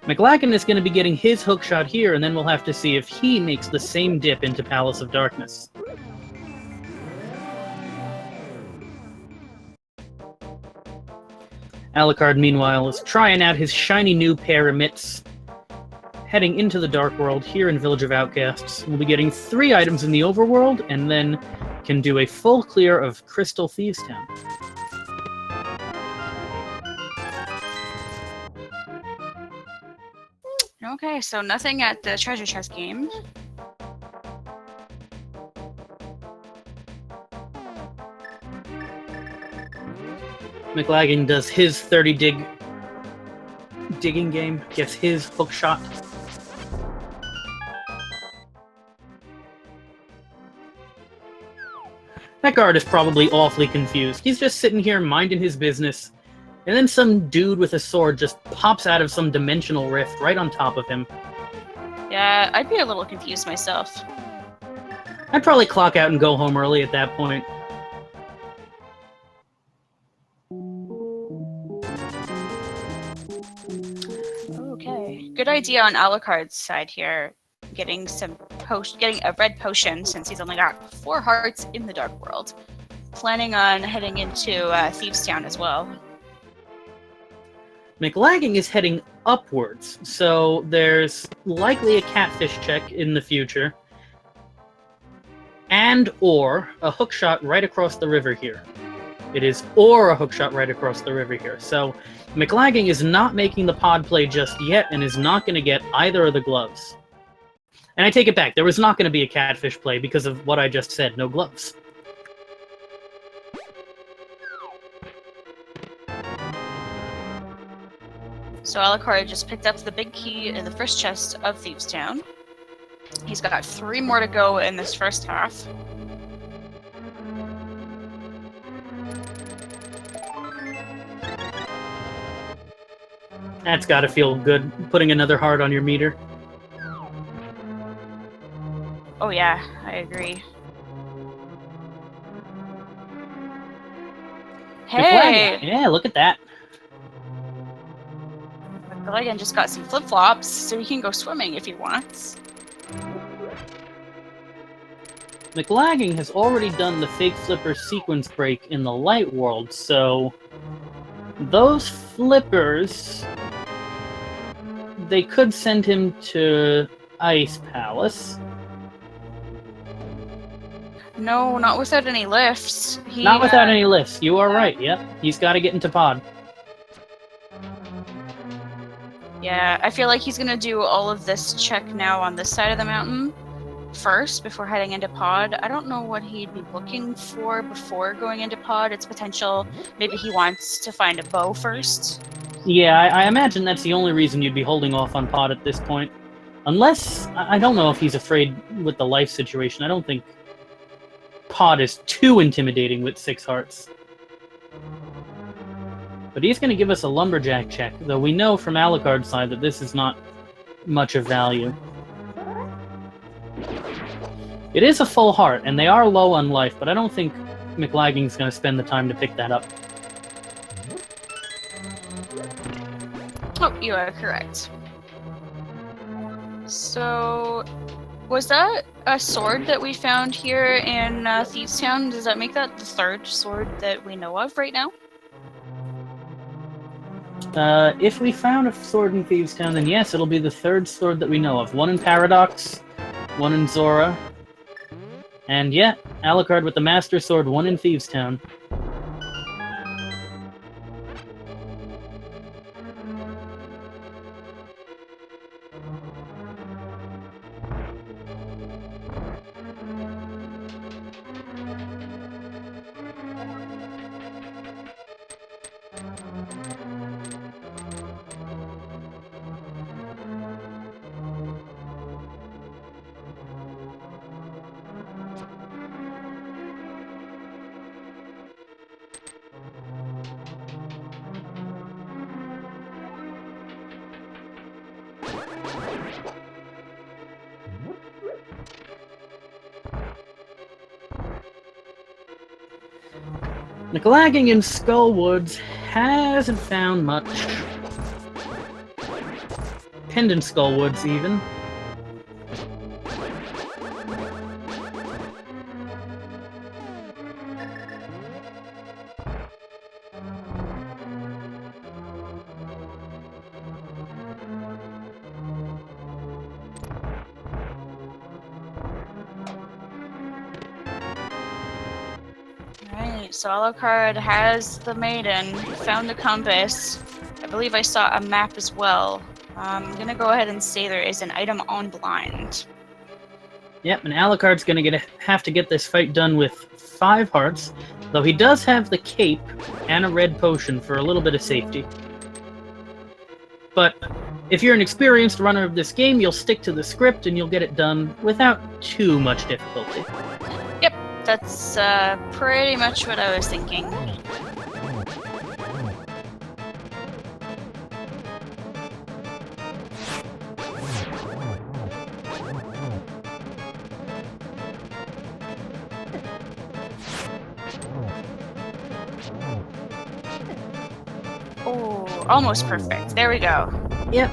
S1: Mclagging is going to be getting his hookshot here, and then we'll have to see if he makes the same dip into Palace of Darkness. Alucard, meanwhile, is trying out his shiny new pair of mitts, heading into the Dark World here in Village of Outcasts. We'll be getting 3 items in the Overworld, and then can do a full clear of Crystal Thieves Town.
S2: Okay, so nothing at the treasure chest game.
S1: Mclagging does his 30 digging game, gets his hook shot. That guard is probably awfully confused. He's just sitting here minding his business, and then some dude with a sword just pops out of some dimensional rift right on top of him.
S2: Yeah, I'd be a little confused myself.
S1: I'd probably clock out and go home early at that point.
S2: Okay, good idea on Alucard's side here. Getting a red potion since he's only got 4 hearts in the Dark World. Planning on heading into Thieves Town as well.
S1: Mclagging is heading upwards, so there's likely a catfish check in the future, and or a hookshot right across the river here. It is or a hookshot right across the river here. So Mclagging is not making the pod play just yet and is not going to get either of the gloves. And I take it back. There was not going to be a catfish play because of what I just said. No gloves.
S2: So Alucard just picked up the big key in the first chest of Thieves Town. He's got 3 more to go in this first half.
S1: That's got to feel good, putting another heart on your meter.
S2: Oh yeah, I agree. Hey!
S1: Yeah, look at that.
S2: Mclagging just got some flip-flops, so he can go swimming if he wants.
S1: Mclagging has already done the fake flipper sequence break in the light world, so those flippers, they could send him to Ice Palace.
S2: No, not without any lifts.
S1: Not without any lifts. You are right. Yep, he's got to get into pod.
S2: Yeah, I feel like he's gonna do all of this check now on this side of the mountain first before heading into pod. I don't know what he'd be looking for before going into pod. It's potential. Maybe he wants to find a bow first.
S1: Yeah, I imagine that's the only reason you'd be holding off on pod at this point. Unless, I don't know if he's afraid with the life situation. I don't think pod is too intimidating with 6 hearts. But he's going to give us a lumberjack check, though we know from Alucard's side that this is not much of value. It is a full heart, and they are low on life, but I don't think Mclagging's going to spend the time to pick that up.
S2: Oh, you are correct. So, was that a sword that we found here in Thieves Town? Does that make that the 3rd sword that we know of right now?
S1: If we found a sword in Thieves Town, then yes, it'll be the 3rd sword that we know of. 1 in Paradox, 1 in Zora, and yeah, Alucard with the Master Sword, 1 in Thieves Town. Mclagging in Skullwoods hasn't found much. Pendant Skullwoods, even.
S2: So Alucard has the maiden, found the compass. I believe I saw a map as well. I'm gonna go ahead and say there is an item on blind.
S1: Yep, and Alucard's gonna have to get this fight done with 5 hearts, though he does have the cape and a red potion for a little bit of safety. But if you're an experienced runner of this game, you'll stick to the script and you'll get it done without too much difficulty.
S2: Yep, that's pretty much what I was thinking. Oh, almost perfect. There we go.
S1: Yep.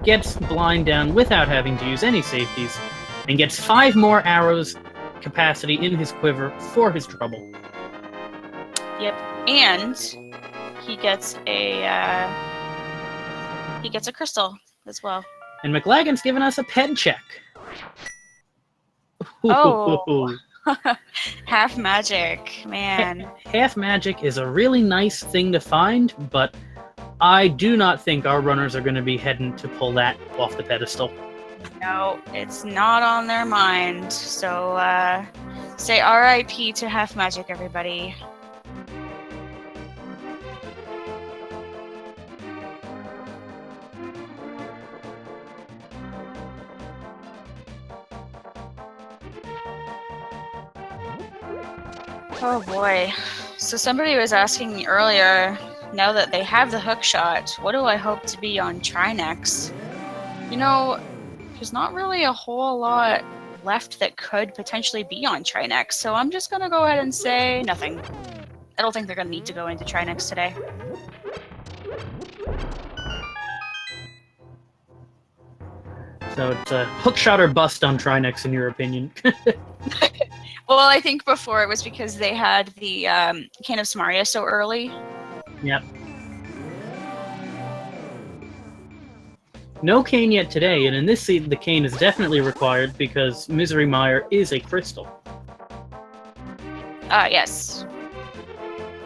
S1: Gets blind down without having to use any safeties, and gets 5 more arrows capacity in his quiver for his trouble.
S2: Yep, and he gets a crystal as well.
S1: And Mclagging's given us a pen check.
S2: Oh. Half magic, man.
S1: Half magic is a really nice thing to find, but I do not think our runners are going to be heading to pull that off the pedestal.
S2: No, it's not on their mind. So, say RIP to half magic, everybody. Oh boy. So somebody was asking me earlier, now that they have the hook shot, what do I hope to be on Trinex? You know, there's not really a whole lot left that could potentially be on Trinex, so I'm just gonna go ahead and say nothing. I don't think they're gonna need to go into Trinex today.
S1: So it's a hook shot or bust on Trinex, in your opinion.
S2: Well, I think before it was because they had the Cane of Samaria so early.
S1: Yep. No cane yet today, and in this seed the cane is definitely required because Misery Mire is a crystal.
S2: Yes.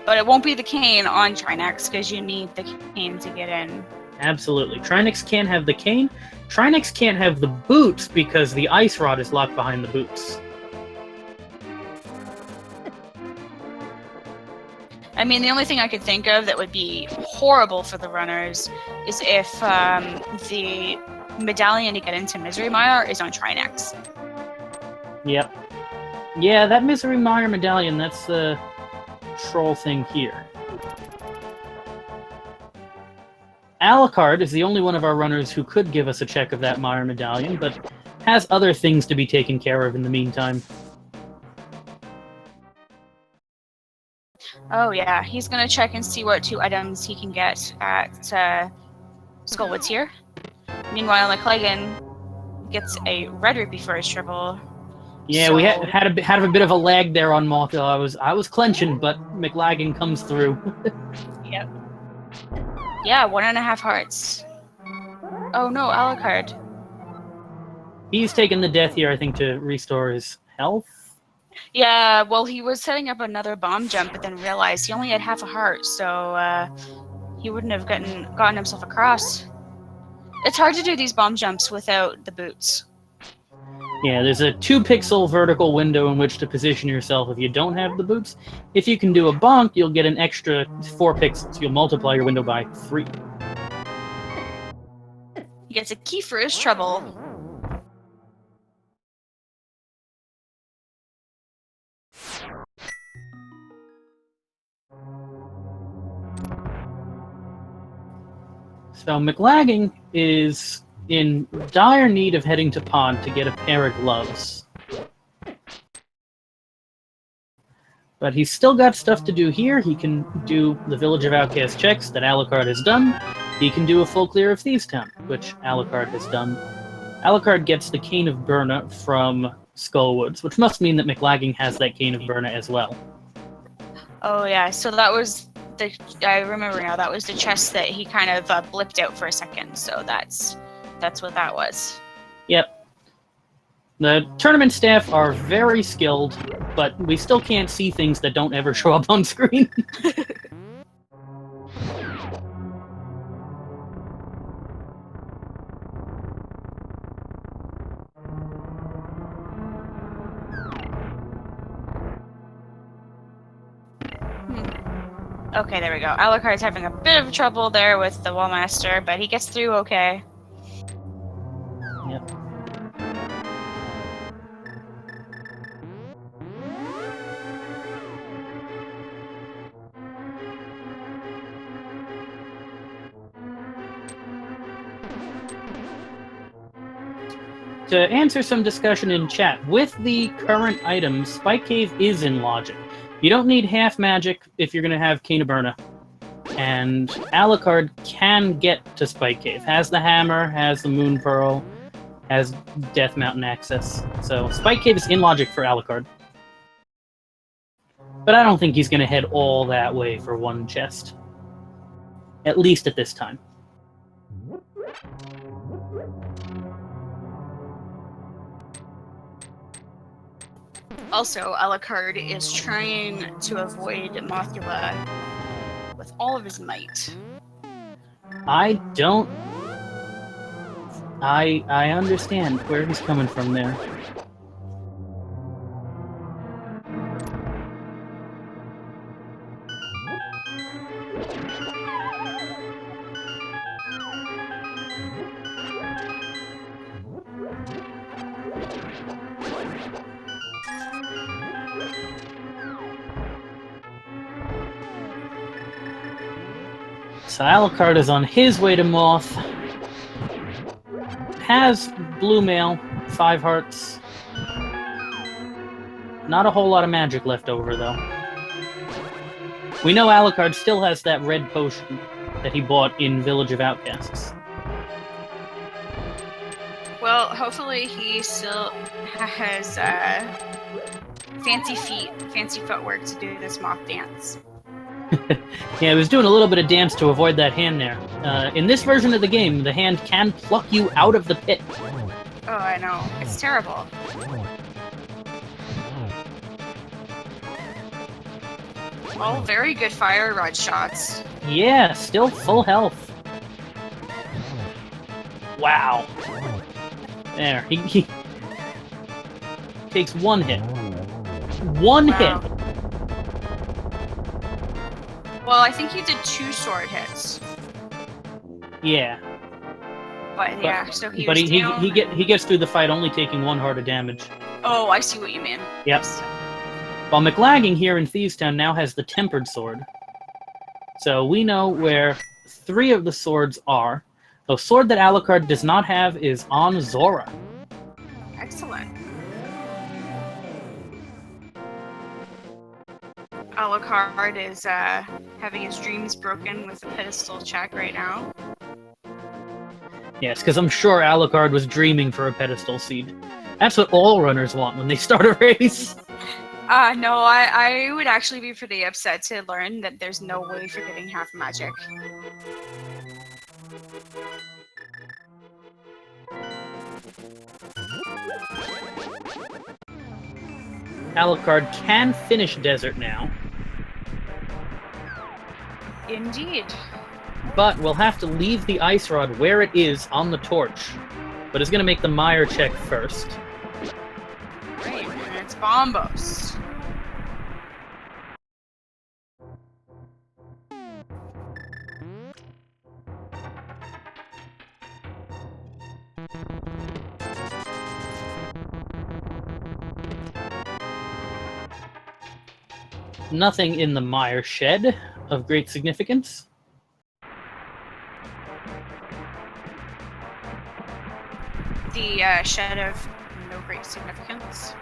S2: But it won't be the cane on Trinex because you need the cane to get in.
S1: Absolutely. Trinex can't have the cane. Trinex can't have the boots because the ice rod is locked behind the boots.
S2: I mean, the only thing I could think of that would be horrible for the runners is if the medallion to get into Misery Mire is on Trinex.
S1: Yep. Yeah, that Misery Mire medallion, that's the troll thing here. Alucard is the only one of our runners who could give us a check of that Mire medallion, but has other things to be taken care of in the meantime.
S2: Oh yeah, he's gonna check and see what 2 items he can get at Skullwoods here. Meanwhile, Mclagging gets a red rupee for his triple.
S1: Yeah,
S2: so...
S1: we had a bit of a lag there on Malta. I was clenching, but Mclagging comes through.
S2: Yep. Yeah, 1.5 hearts. Oh no, Alucard.
S1: He's taken the death here, I think, to restore his health.
S2: Yeah, well, he was setting up another bomb jump, but then realized he only had half a heart, so he wouldn't have gotten himself across. It's hard to do these bomb jumps without the boots.
S1: Yeah, there's a 2-pixel vertical window in which to position yourself if you don't have the boots. If you can do a bonk, you'll get an extra 4 pixels. You'll multiply your window by 3.
S2: He gets a key for his trouble.
S1: So Mclagging is in dire need of heading to Pond to get a pair of gloves. But he's still got stuff to do here. He can do the Village of Outcast checks that Alucard has done. He can do a full clear of Thieves' Town, which Alucard has done. Alucard gets the Cane of Burna from Skullwoods, which must mean that Mclagging has that Cane of Burna as well.
S2: Oh yeah, so that was the. I remember now. That was the chest that he kind of blipped out for a second. So that's what that was.
S1: Yep. The tournament staff are very skilled, but we still can't see things that don't ever show up on screen.
S2: Okay, there we go. Alucard's having a bit of trouble there with the Wallmaster, but he gets through okay.
S1: Yep. To answer some discussion in chat, with the current items, Spike Cave is in logic. You don't need half magic if you're going to have Cane of Burna. And Alucard can get to Spike Cave. Has the hammer, has the Moon Pearl, has Death Mountain access. So Spike Cave is in logic for Alucard. But I don't think he's going to head all that way for one chest. At least at this time.
S2: Also, Alucard is trying to avoid Mothula with all of his might.
S1: I understand where he's coming from there. So Alucard is on his way to Moth. Has blue mail, 5 hearts. Not a whole lot of magic left over, though. We know Alucard still has that red potion that he bought in Village of Outcasts.
S2: Well, hopefully he still has fancy feet, fancy footwork to do this moth dance.
S1: Yeah, he was doing a little bit of dance to avoid that hand there. In this version of the game, the hand can pluck you out of the pit.
S2: Oh, I know. It's terrible. All very good fire rod shots.
S1: Yeah, still full health. Wow. There, he takes one hit. One hit!
S2: Well, I think he did 2 sword hits.
S1: Yeah.
S2: But yeah, so he
S1: But
S2: was down.
S1: he gets through the fight only taking 1 heart of damage.
S2: Oh, I see what you mean.
S1: Yep. While Mclagging here in Thieves' Town now has the Tempered Sword. So we know where 3 of the swords are. The sword that Alucard does not have is on Zora.
S2: Excellent. Alucard is having his dreams broken with the pedestal check right now.
S1: Yes, because I'm sure Alucard was dreaming for a pedestal seed. That's what all runners want when they start a race.
S2: No, I would actually be pretty upset to learn that there's no way for getting half magic.
S1: Alucard can finish Desert now.
S2: Indeed.
S1: But we'll have to leave the Ice Rod where it is on the torch. But it's going to make the Mire check first.
S2: Great, and it's Bombos.
S1: Nothing in the Mire shed of great significance.
S2: The shed of no great significance.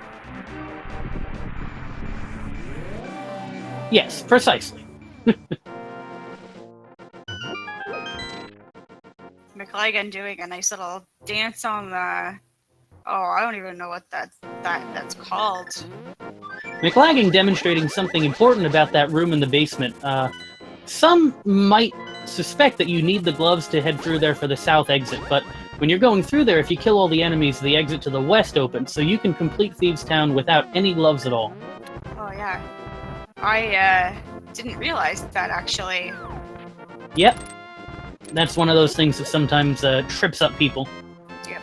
S1: Yes, precisely.
S2: Mclagging doing a nice little dance on the... Oh, I don't even know what that's called.
S1: Mclagging demonstrating something important about that room in the basement. Some might suspect that you need the gloves to head through there for the south exit, but when you're going through there, if you kill all the enemies, the exit to the west opens, so you can complete Thieves' Town without any gloves at all.
S2: Oh, yeah. I didn't realize that, actually.
S1: Yep. That's one of those things that sometimes trips up people.
S2: Yep.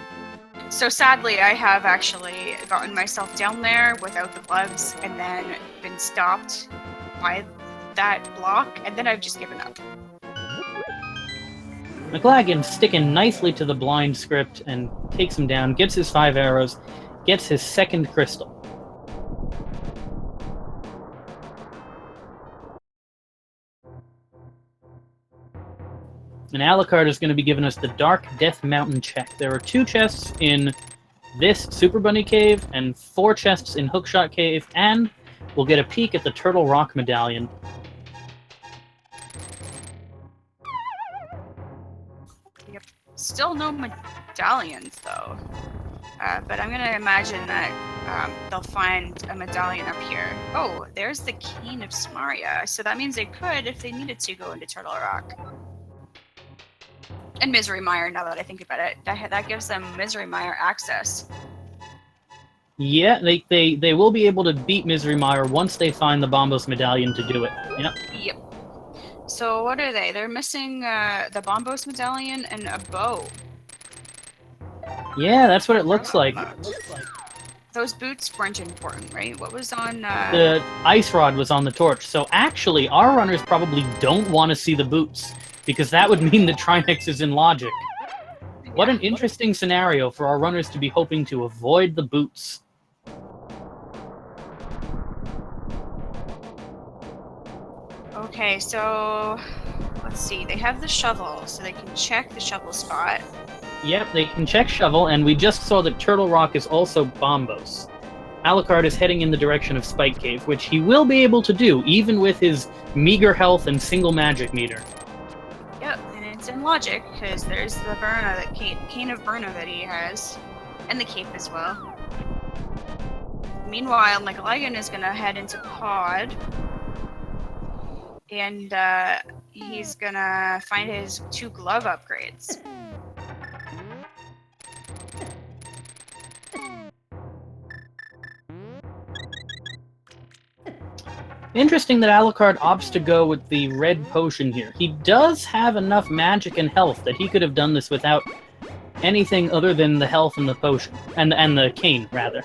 S2: So sadly, I have actually gotten myself down there without the gloves and then been stopped by that block, and then I've just given up.
S1: Mclagging sticking nicely to the blind script and takes him down, gets his 5 arrows, gets his second crystal. And Alucard is going to be giving us the Dark Death Mountain check. There are 2 chests in this Super Bunny Cave and 4 chests in Hookshot Cave, and we'll get a peek at the Turtle Rock Medallion.
S2: Yep. Still no medallions, though. But I'm going to imagine that they'll find a medallion up here. Oh, there's the Cane of Samaria. So that means they could, if they needed to, go into Turtle Rock. And Misery Mire, now that I think about it. That gives them Misery Mire access.
S1: Yeah, they will be able to beat Misery Mire once they find the Bombos Medallion to do it. Yep.
S2: Yep. So what are they? They're missing the Bombos Medallion and a bow.
S1: Yeah, that's what it looks like.
S2: Those boots weren't important, right? What was on...
S1: The Ice Rod was on the torch. So actually, our runners probably don't want to see the boots, because that would mean that Trinex is in logic. What an interesting scenario for our runners to be hoping to avoid the boots.
S2: Okay, so... Let's see. They have the shovel, so they can check the shovel spot.
S1: Yep, they can check shovel, and we just saw that Turtle Rock is also Bombos. Alucard is heading in the direction of Spike Cave, which he will be able to do, even with his meager health and single magic meter.
S2: Yep, and it's in logic, because there's the Burna, that Cane of Burna that he has, and the cape as well. Meanwhile, Mclagging is going to head into Pod, and he's going to find his 2 glove upgrades.
S1: Interesting that Alucard opts to go with the red potion here. He does have enough magic and health that he could have done this without anything other than the health and the potion. And the cane, rather.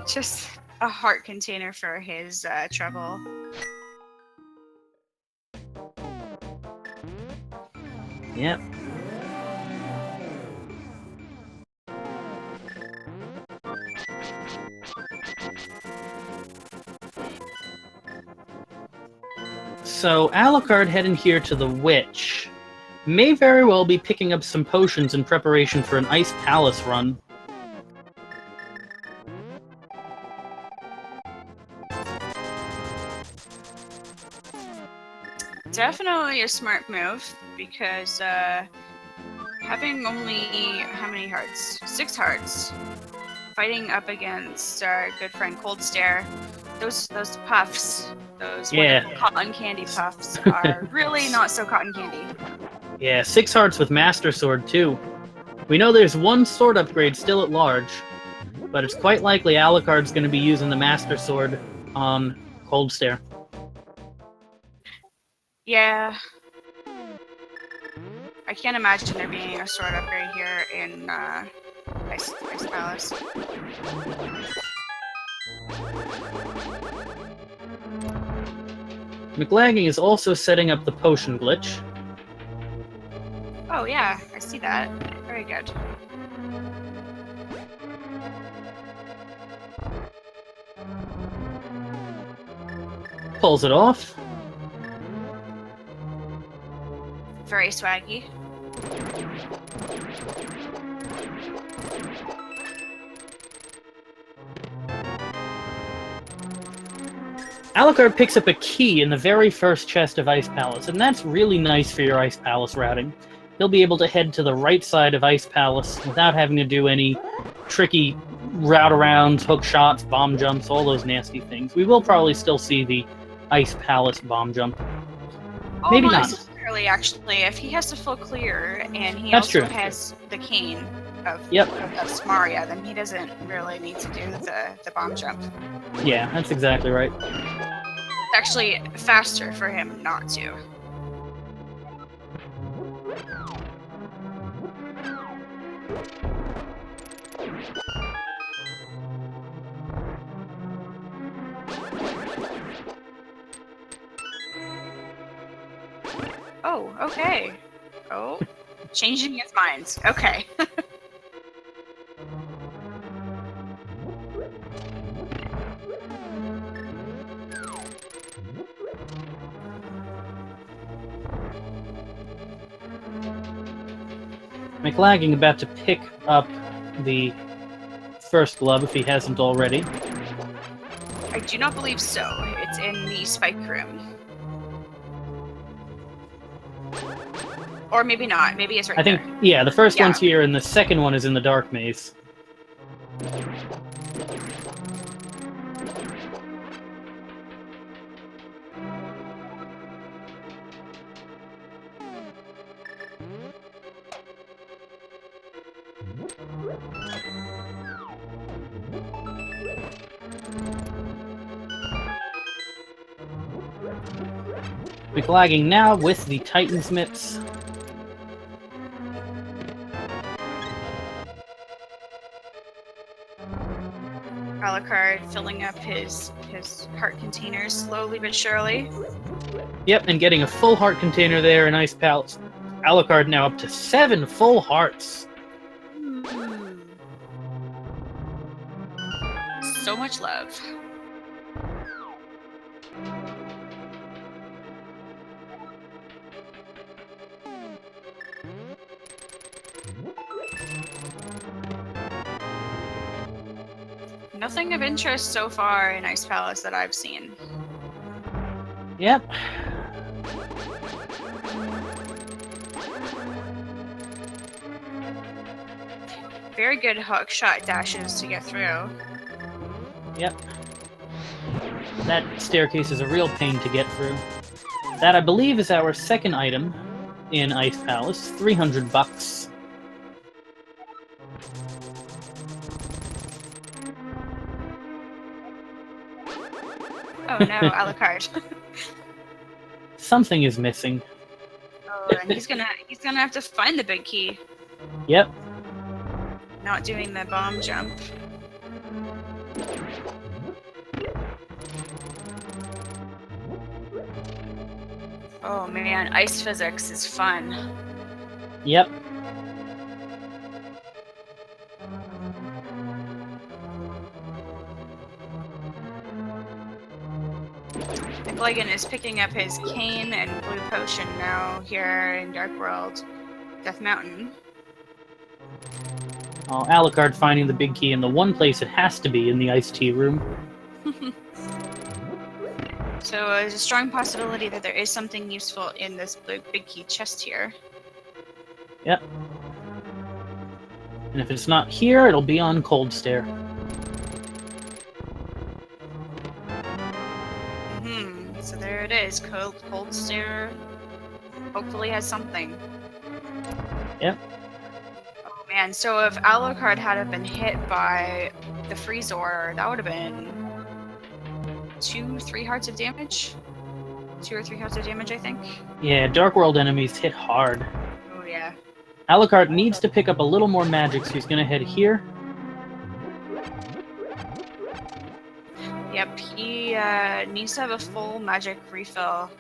S2: Just a heart container for his trouble.
S1: Yep. So, Alucard heading here to the Witch may very well be picking up some potions in preparation for an Ice Palace run.
S2: Definitely a smart move, because having only, how many hearts? 6 hearts. Fighting up against our good friend Cold Stare. Those puffs, those wonderful cotton candy puffs, are really not so cotton candy.
S1: Yeah, 6 hearts with Master Sword, too. We know there's 1 sword upgrade still at large, but it's quite likely Alucard's going to be using the Master Sword on Cold Stare.
S2: Yeah. I can't imagine there being a sword upgrade here in Ice Palace.
S1: Mclagging is also setting up the potion glitch.
S2: Oh yeah, I see that. Very good.
S1: Pulls it off.
S2: Very swaggy.
S1: Alucard picks up a key in the very first chest of Ice Palace, and that's really nice for your Ice Palace routing. He'll be able to head to the right side of Ice Palace without having to do any tricky route arounds, hook shots, bomb jumps, all those nasty things. We will probably still see the Ice Palace bomb jump. Maybe not
S2: necessarily, actually. If he has the full clear and he
S1: That's
S2: also
S1: true.
S2: has the cane of Smaria, then he doesn't really need to do the bomb jump.
S1: Yeah, that's exactly right.
S2: It's actually faster for him not to. Oh, okay. Oh, changing his minds. Okay.
S1: Mclagging about to pick up the first glove if he hasn't already.
S2: I do not believe so. It's in the spike room. Or maybe not. Maybe it's right there.
S1: Yeah, the first one's here, and the second one is in the dark maze. Mclagging now with the Titan's mitts.
S2: Alucard filling up his heart containers slowly but surely.
S1: Yep, and getting a full heart container there in Ice Palace. Alucard now up to 7 full hearts.
S2: So much love. Nothing of interest so far in Ice Palace that I've seen.
S1: Yep.
S2: Very good hook shot dashes to get through.
S1: Yep. That staircase is a real pain to get through. That, I believe, is our second item in Ice Palace. $300.
S2: Oh no, Alucard.
S1: Something is missing.
S2: Oh, and he's gonna have to find the big key.
S1: Yep.
S2: Not doing the bomb jump. Oh man, ice physics is fun.
S1: Yep.
S2: Mclagging is picking up his cane and blue potion now here in Dark World, Death Mountain.
S1: Oh, Alucard finding the big key in the one place it has to be, in the iced tea room.
S2: So there's a strong possibility that there is something useful in this big key chest here.
S1: Yep. And if it's not here, it'll be on Cold Stare.
S2: So there it is. Cold Stare hopefully has something.
S1: Yep.
S2: Oh man, so if Alucard had been hit by the freeze order, that would have been 2-3 hearts of damage? 2 or 3 hearts of damage, I think.
S1: Yeah, Dark World enemies hit hard.
S2: Oh yeah.
S1: Alucard needs to pick up a little more magic, so he's gonna head here.
S2: Yep, he needs to have a full magic refill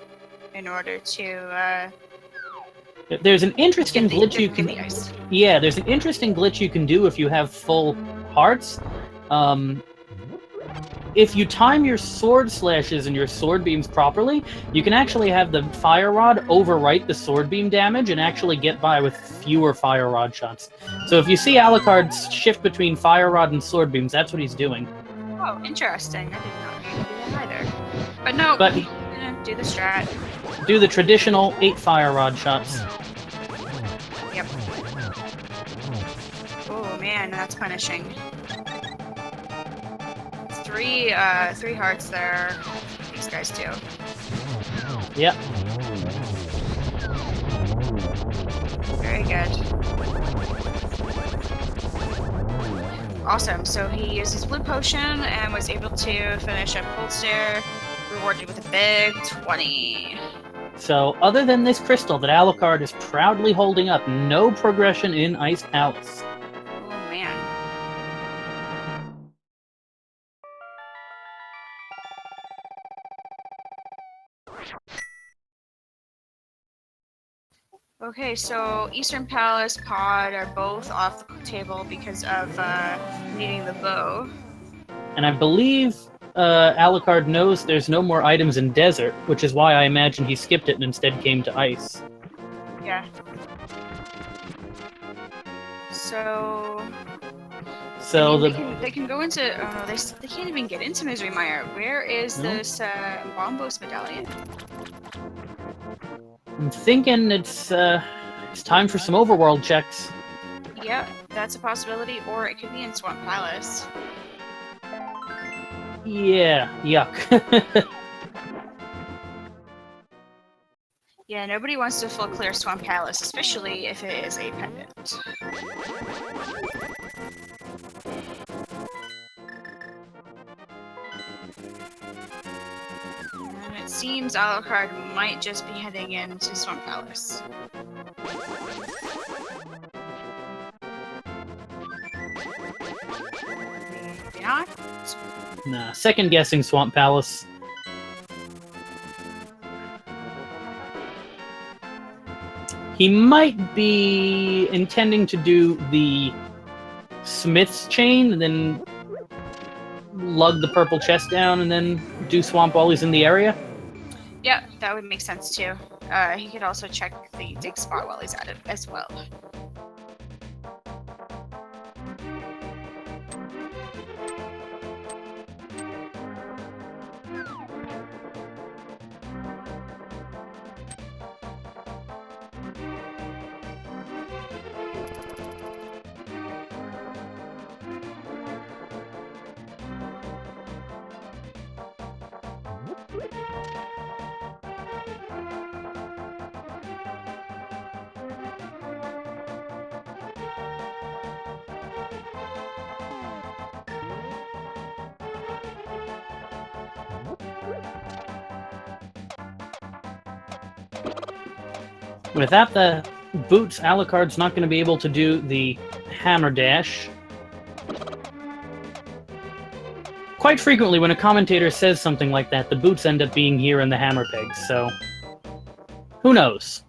S2: in order to
S1: There's an interesting glitch you
S2: get
S1: can...
S2: the ice.
S1: Yeah, there's an interesting glitch you can do if you have full hearts. If you time your sword slashes and your sword beams properly, you can actually have the fire rod overwrite the sword beam damage and actually get by with fewer fire rod shots. So if you see Alucard shift between fire rod and sword beams, that's what he's doing.
S2: Oh, interesting. I did not know you could do that either. But no,
S1: But
S2: do the strat.
S1: do the traditional 8 fire rod shots.
S2: Yep. Oh man, that's punishing. 3 hearts there. These guys do.
S1: Yep.
S2: Very good. Awesome. So he used his blue potion and was able to finish up Cold Stare, rewarded with a big 20.
S1: So, other than this crystal that Alucard is proudly holding up, no progression in Ice Palace.
S2: Oh man. Okay, so Eastern Palace, Pod are both off the table because of needing the bow.
S1: And I believe Alucard knows there's no more items in Desert, which is why I imagine he skipped it and instead came to Ice.
S2: Yeah. So they can go into. Oh no, they can't even get into Misery Mire. Where is this Bombos medallion?
S1: I'm thinking it's time for some overworld checks.
S2: Yeah, that's a possibility, or it could be in Swamp Palace.
S1: Yeah, yuck.
S2: Yeah, nobody wants to full clear Swamp Palace, especially if it is a pendant. And it seems Alucard might just be heading into Swamp Palace. Maybe not.
S1: Nah, second guessing Swamp Palace. He might be intending to do the Smith's Chain and then lug the purple chest down and then do Swamp while he's in the area.
S2: Yeah, that would make sense too. He could also check the dig spot while he's at it as well.
S1: Without the boots, Alucard's not going to be able to do the hammer dash. Quite frequently, when a commentator says something like that, the boots end up being here in the hammer pegs, so who knows?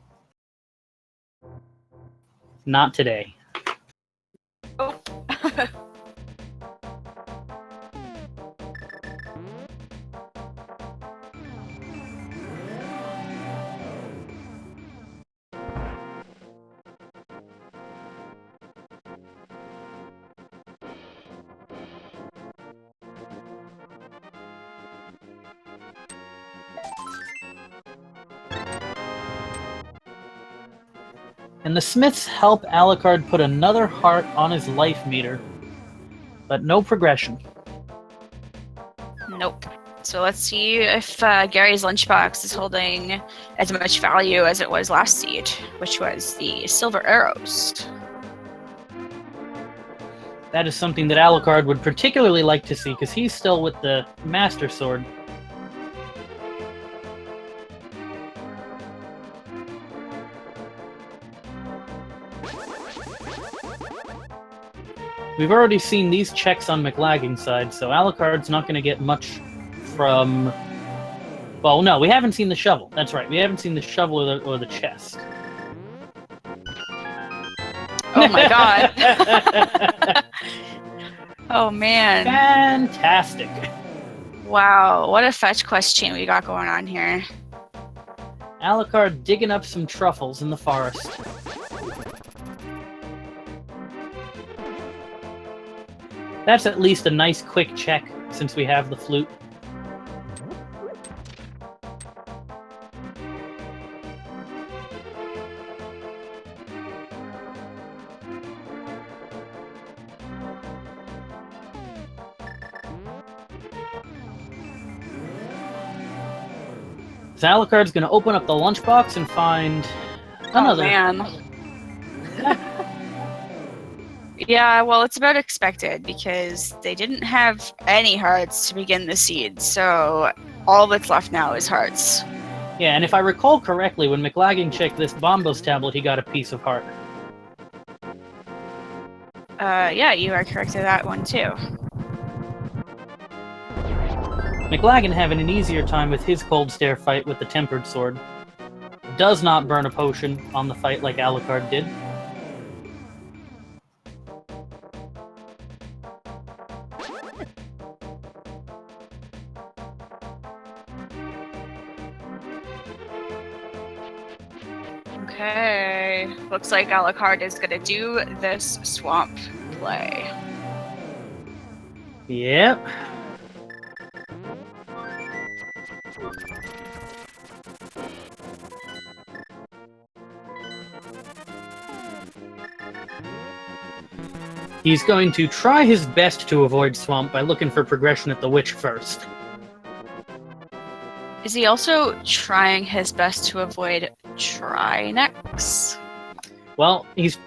S1: Not today.
S2: Oh.
S1: And the Smiths help Alucard put another heart on his life meter, but no progression.
S2: Nope. So let's see if Gary's lunchbox is holding as much value as it was last seed, which was the silver arrows.
S1: That is something that Alucard would particularly like to see, because he's still with the Master Sword. We've already seen these checks on Mclagging's side, so Alucard's not going to get much from... Well, no, we haven't seen the shovel. That's right, we haven't seen the shovel or the chest.
S2: Oh my god. Oh man.
S1: Fantastic.
S2: Wow, what a fetch quest chain we got going on here.
S1: Alucard digging up some truffles in the forest. That's at least a nice quick check, since we have the flute. So Alucard's gonna open up the lunchbox and find another.
S2: Oh, man. Yeah, well, it's about expected because they didn't have any hearts to begin the seed, so all that's left now is hearts.
S1: Yeah, and if I recall correctly, when Mclagging checked this Bombos tablet, he got a piece of heart.
S2: Yeah, you are correct to that one too.
S1: Mclagging having an easier time with his cold stare fight with the tempered sword. Does not burn a potion on the fight like Alucard did.
S2: Okay, looks like Alucard is gonna do this swamp play.
S1: Yep. He's going to try his best to avoid swamp by looking for progression at the witch first.
S2: Is he also trying his best to avoid Trinex?
S1: Well, he's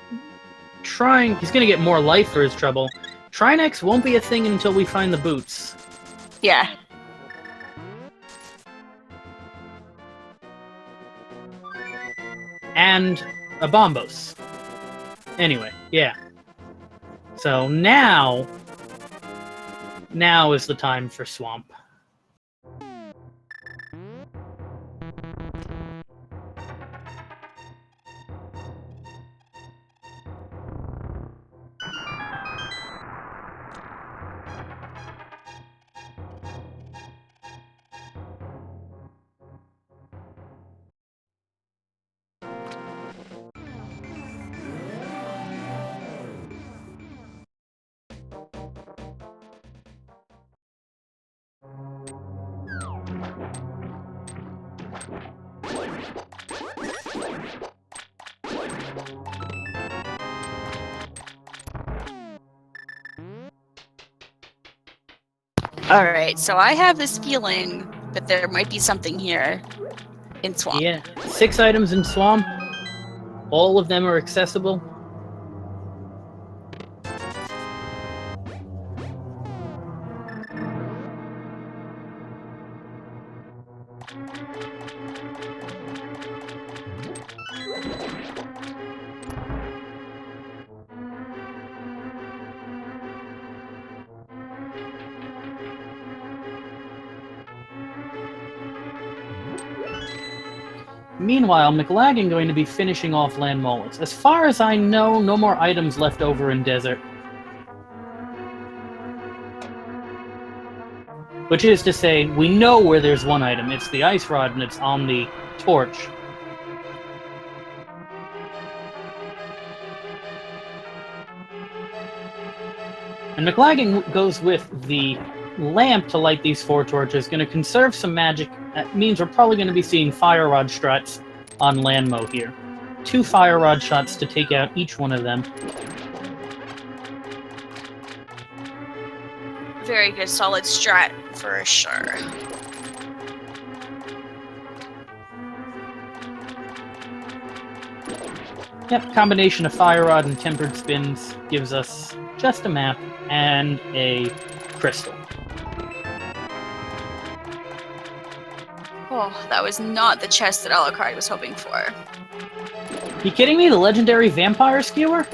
S1: going to get more life for his trouble. Trinex won't be a thing until we find the boots.
S2: Yeah.
S1: And a Bombos. Anyway, yeah. So now is the time for swamp.
S2: Alright, so I have this feeling that there might be something here in swamp.
S1: Yeah, 6 items in swamp. All of them are accessible. Meanwhile, Mclagging going to be finishing off land mullets. As far as I know, no more items left over in desert. Which is to say, we know where there's one item. It's the ice rod, and it's on the torch. And Mclagging goes with the lamp to light these 4 torches. Going to conserve some magic. That means we're probably going to be seeing fire rod struts on Landmo here. 2 fire rod shots to take out each one of them.
S2: Very good, solid strat for sure.
S1: Yep, combination of fire rod and tempered spins gives us just a map and a crystal.
S2: Oh, that was not the chest that Alucard was hoping for.
S1: You kidding me? The legendary vampire skewer?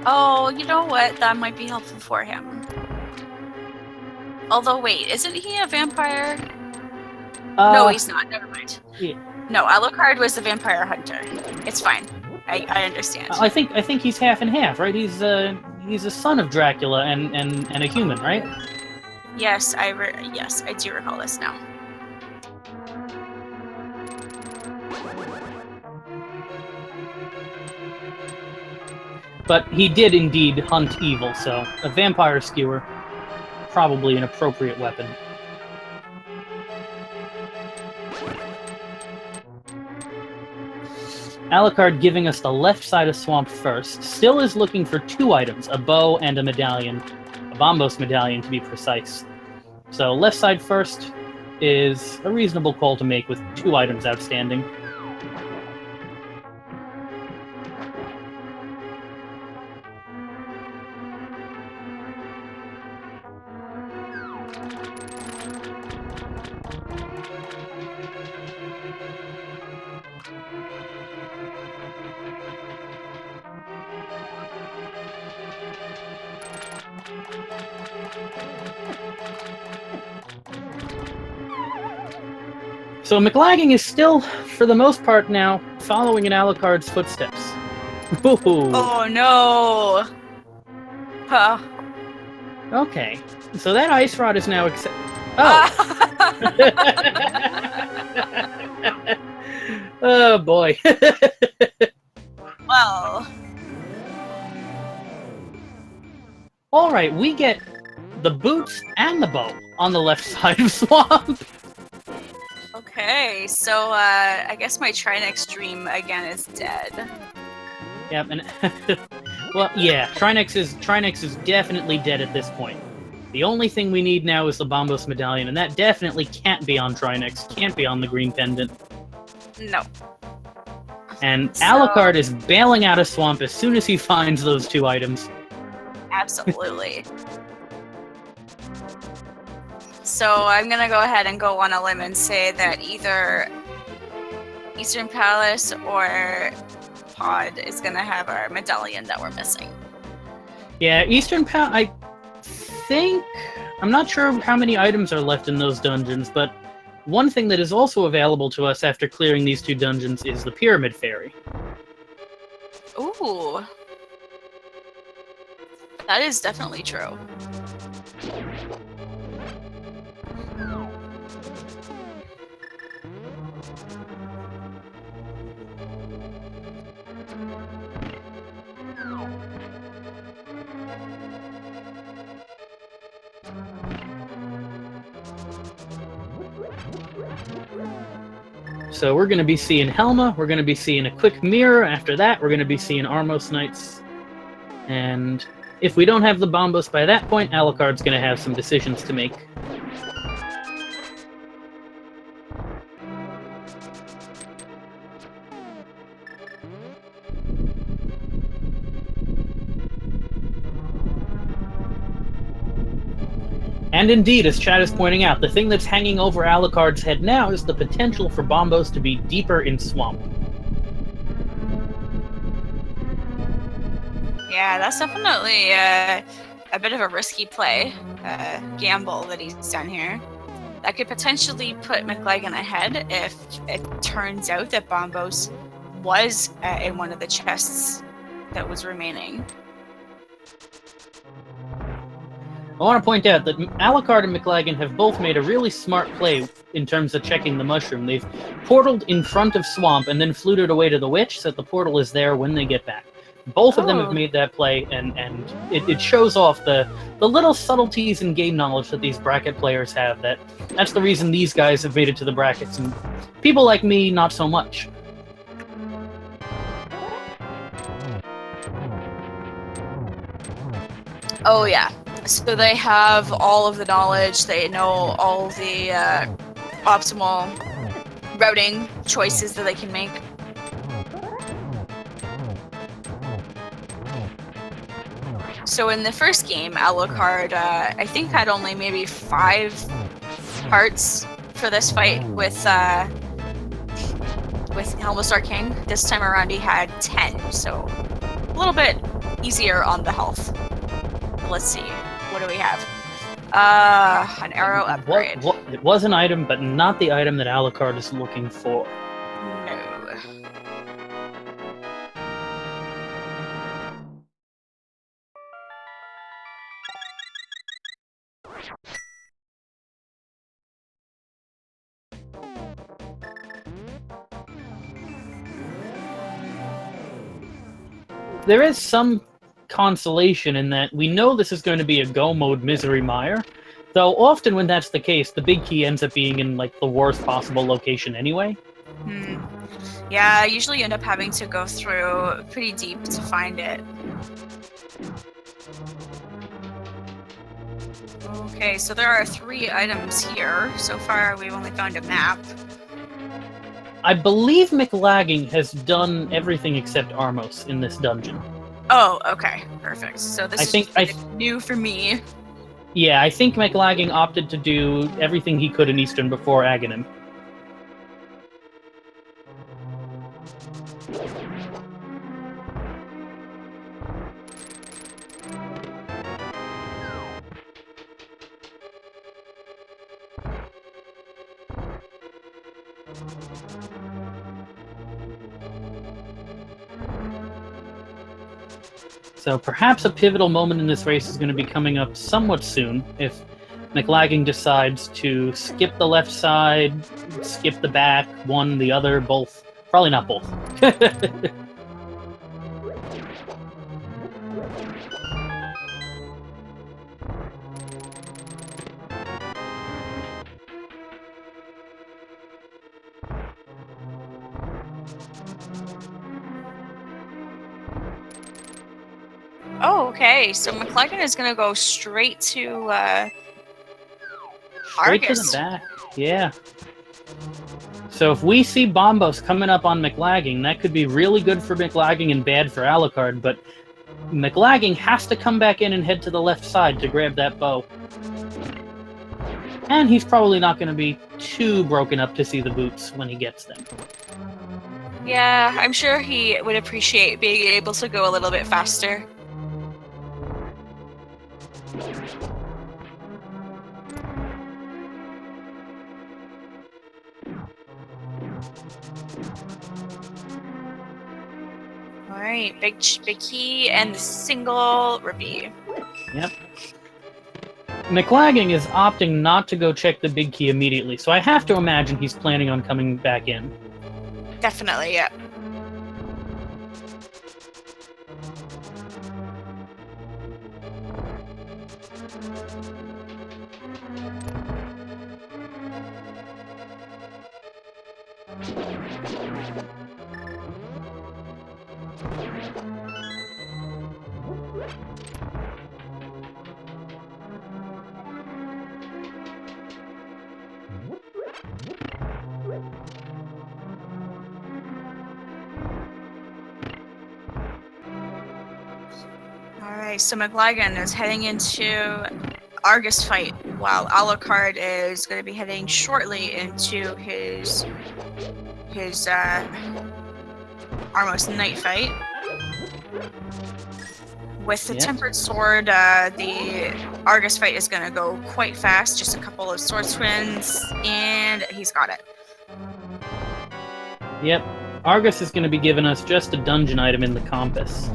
S2: Oh, you know what? That might be helpful for him. Although, wait, isn't he a vampire? No, he's not. Never mind.
S1: Yeah.
S2: No, Alucard was the vampire hunter. It's fine. I understand.
S1: I think he's half and half, right? He's a son of Dracula and a human, right?
S2: Yes, yes, I do recall this now.
S1: But he did indeed hunt evil, so a vampire skewer, probably an appropriate weapon. Alucard giving us the left side of swamp first. Still is looking for 2 items, a bow and a medallion. a Bombos medallion to be precise. So left side first is a reasonable call to make with 2 items outstanding. So Mclagging is still, for the most part now, following in Alucard's footsteps. Ooh.
S2: Oh no! Huh.
S1: Okay, so that ice rod is now Oh boy.
S2: Well.
S1: Alright, we get the boots and the bow on the left side of Swamp.
S2: Okay, so I guess my Trinex dream again is dead.
S1: Yep, and well, yeah, Trinex is definitely dead at this point. The only thing we need now is the Bombos medallion, and that definitely can't be on Trinex, can't be on the green pendant.
S2: No.
S1: And Alucard is bailing out of Swamp as soon as he finds those 2 items.
S2: Absolutely. So I'm gonna go ahead and go on a limb and say that either Eastern Palace or Pod is gonna have our medallion that we're missing.
S1: Yeah, Eastern Palace, I think... I'm not sure how many items are left in those dungeons, but one thing that is also available to us after clearing these 2 dungeons is the Pyramid Fairy.
S2: Ooh. That is definitely true.
S1: So we're going to be seeing Helma, we're going to be seeing a quick mirror, after that we're going to be seeing Armos Knights, and if we don't have the Bombos by that point, Alucard's going to have some decisions to make. And indeed, as Chad is pointing out, the thing that's hanging over Alucard's head now is the potential for Bombos to be deeper in Swamp.
S2: Yeah, that's definitely a bit of a risky play, gamble that he's done here. That could potentially put Mclagging ahead if it turns out that Bombos was in one of the chests that was remaining.
S1: I want to point out that Alucard and Mclagging have both made a really smart play in terms of checking the mushroom. They've portaled in front of Swamp and then fluted away to the witch so that the portal is there when they get back. Both of them have made that play, and it shows off the little subtleties in game knowledge that these bracket players have. That's the reason these guys have made it to the brackets, and people like me, not so much.
S2: Oh yeah. So they have all of the knowledge, they know all the optimal routing choices that they can make. So in the first game, Alucard, I think had only maybe 5 hearts for this fight with Helmstar King. This time around he had 10, so a little bit easier on the health. Let's see. What do we have? An arrow upgrade.
S1: It was an item, but not the item that Alucard is looking for.
S2: No.
S1: There is some consolation in that we know this is going to be a go mode Misery Mire, though often when that's the case, the big key ends up being in like the worst possible location anyway.
S2: Yeah, I usually end up having to go through pretty deep to find it. Okay, so there are 3 items here. So far, we've only found a map.
S1: I believe Mclagging has done everything except Armos in this dungeon.
S2: Oh, okay, perfect. So this
S1: I
S2: is
S1: think
S2: new for me.
S1: Yeah, I think Mclagging opted to do everything he could in Eastern before Aghanim. So perhaps a pivotal moment in this race is going to be coming up somewhat soon if Mclagging decides to skip the left side, skip the back, one, the other, both. Probably not both.
S2: Oh, okay. So Mclagging is gonna go straight to
S1: Straight to
S2: Argus.
S1: the back. Yeah. So if we see Bombos coming up on Mclagging, that could be really good for Mclagging and bad for Alucard, but Mclagging has to come back in and head to the left side to grab that bow. And he's probably not going to be too broken up to see the boots when he gets them.
S2: Yeah, I'm sure he would appreciate being able to go a little bit faster. Alright, big key and the single rupee.
S1: Yep. Mclagging is opting not to go check the big key immediately, so I have to imagine he's planning on coming back in.
S2: Definitely, yeah. Alright, so Mclagging is heading into Argus fight, while Alucard is going to be heading shortly into his Armos Knight fight. With the Tempered Sword, the Argus fight is going to go quite fast, just a couple of sword swings, and he's got it.
S1: Yep. Argus is going to be giving us just a dungeon item in the compass.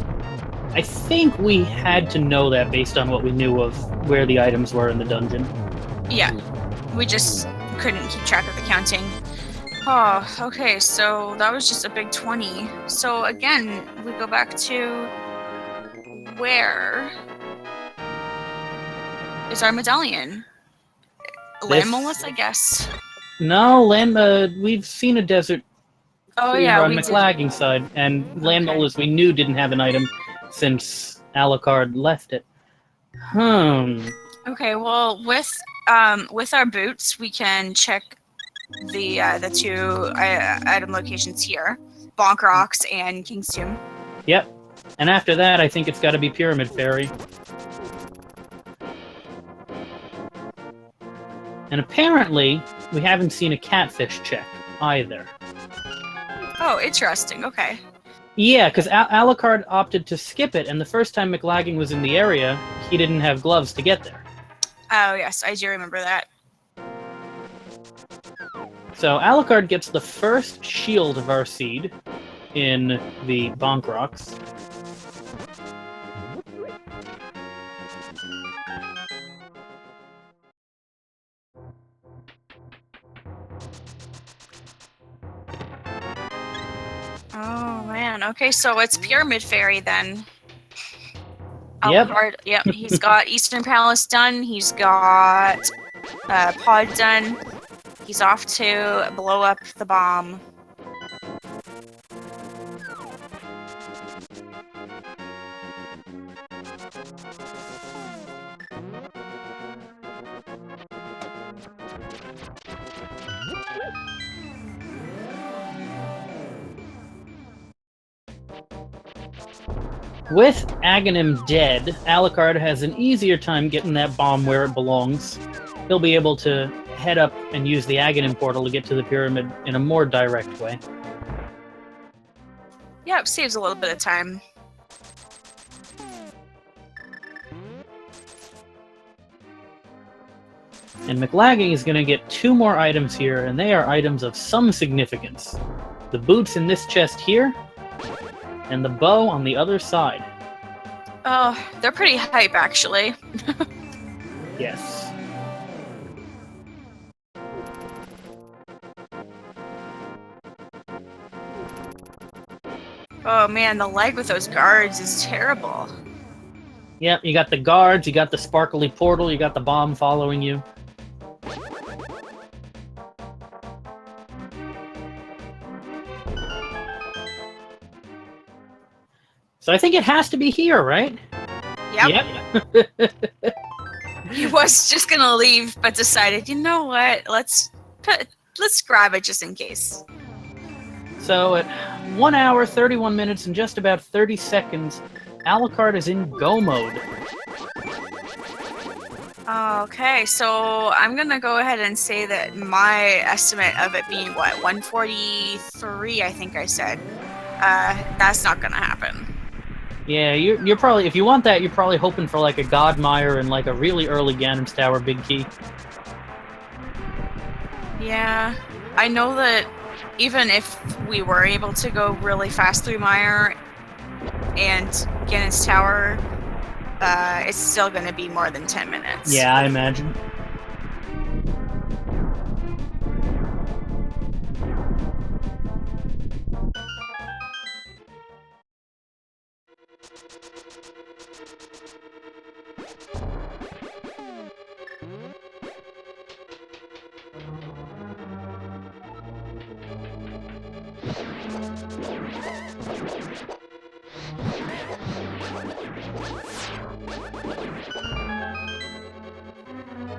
S1: I think we had to know that based on what we knew of where the items were in the dungeon.
S2: Yeah, we just couldn't keep track of the counting. Oh, okay, so that was just a big 20. So again, we go back to where is our medallion? Landmolus, I guess.
S1: No, we've seen a desert clear on
S2: we
S1: Mclagging's side, and Landmolus we knew didn't have an item since Alucard left it.
S2: Okay, well, with our boots, we can check the 2 item locations here, Bonk Rocks and King's Tomb.
S1: Yep. And after that, I think it's got to be Pyramid Fairy. And apparently, we haven't seen a catfish check either.
S2: Oh, interesting. Okay.
S1: Yeah, because Alucard opted to skip it, and the first time Mclagging was in the area, he didn't have gloves to get there.
S2: Oh, yes, I do remember that.
S1: So Alucard gets the first shield of our seed in the Bonk Rocks.
S2: Oh, man. Okay, so it's Pyramid Fairy then.
S1: Yep.
S2: Alucard, yep, he's got Eastern Palace done. He's got Pod done. He's off to blow up the bomb.
S1: With Aghanim dead, Alucard has an easier time getting that bomb where it belongs. He'll be able to head up and use the Aghanim portal to get to the pyramid in a more direct way.
S2: Yeah, it saves a little bit of time.
S1: And Mclagging is going to get 2 more items here, and they are items of some significance. The boots in this chest here, and the bow on the other side.
S2: Oh, they're pretty hype, actually.
S1: Yes.
S2: Oh man, the lag with those guards is terrible.
S1: Yep, you got the guards, you got the sparkly portal, you got the bomb following you. So I think it has to be here, right?
S2: Yep. He was just gonna leave, but decided, you know what? Let's grab it just in case.
S1: So at 1 hour, 31 minutes, and just about 30 seconds, Alucard is in go mode.
S2: Okay, so I'm gonna go ahead and say that my estimate of it being what, 143, I think I said, that's not gonna happen.
S1: Yeah, you're probably, if you want that, you're probably hoping for like a Godmire and like a really early Ganon's Tower big key.
S2: Yeah, I know that even if we were able to go really fast through Mire and Ganon's Tower, it's still going to be more than 10 minutes.
S1: Yeah, I imagine.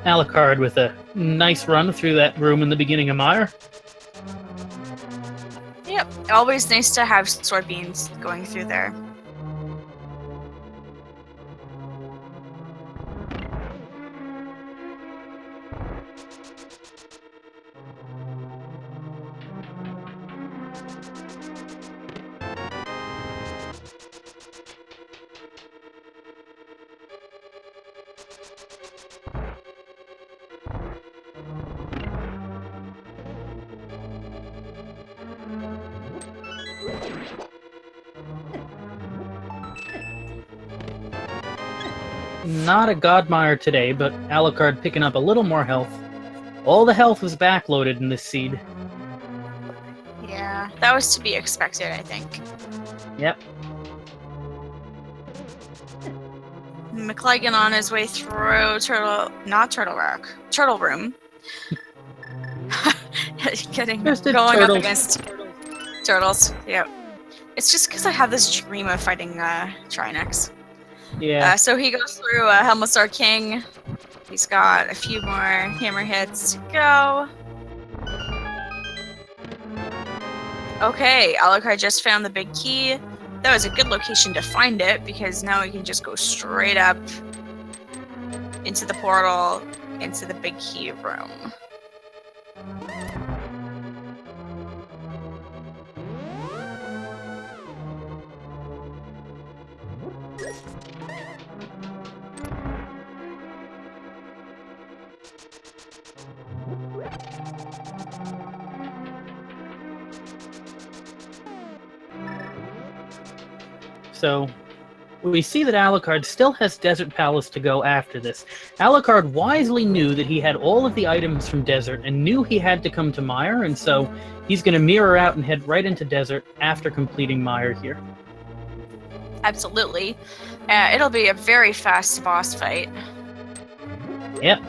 S1: Alucard with a nice run through that room in the beginning of Mire.
S2: Yep, always nice to have sword beams going through there.
S1: Not a Godmire today, but Alucard picking up a little more health. All the health was backloaded in this seed.
S2: Yeah, that was to be expected, I think.
S1: Yep.
S2: Mclagging on his way through Turtle Room. Going up against turtles. Yep. It's just because I have this dream of fighting Trinex.
S1: Yeah.
S2: So he goes through Helmstar King. He's got a few more hammer hits to go. Okay, Alucard just found the big key. That was a good location to find it, because now we can just go straight up into the portal, into the big key room.
S1: So we see that Alucard still has Desert Palace to go after this. Alucard wisely knew that he had all of the items from Desert and knew he had to come to Mire, and so he's going to mirror out and head right into Desert after completing Mire here.
S2: Absolutely. It'll be a very fast boss fight.
S1: Yep.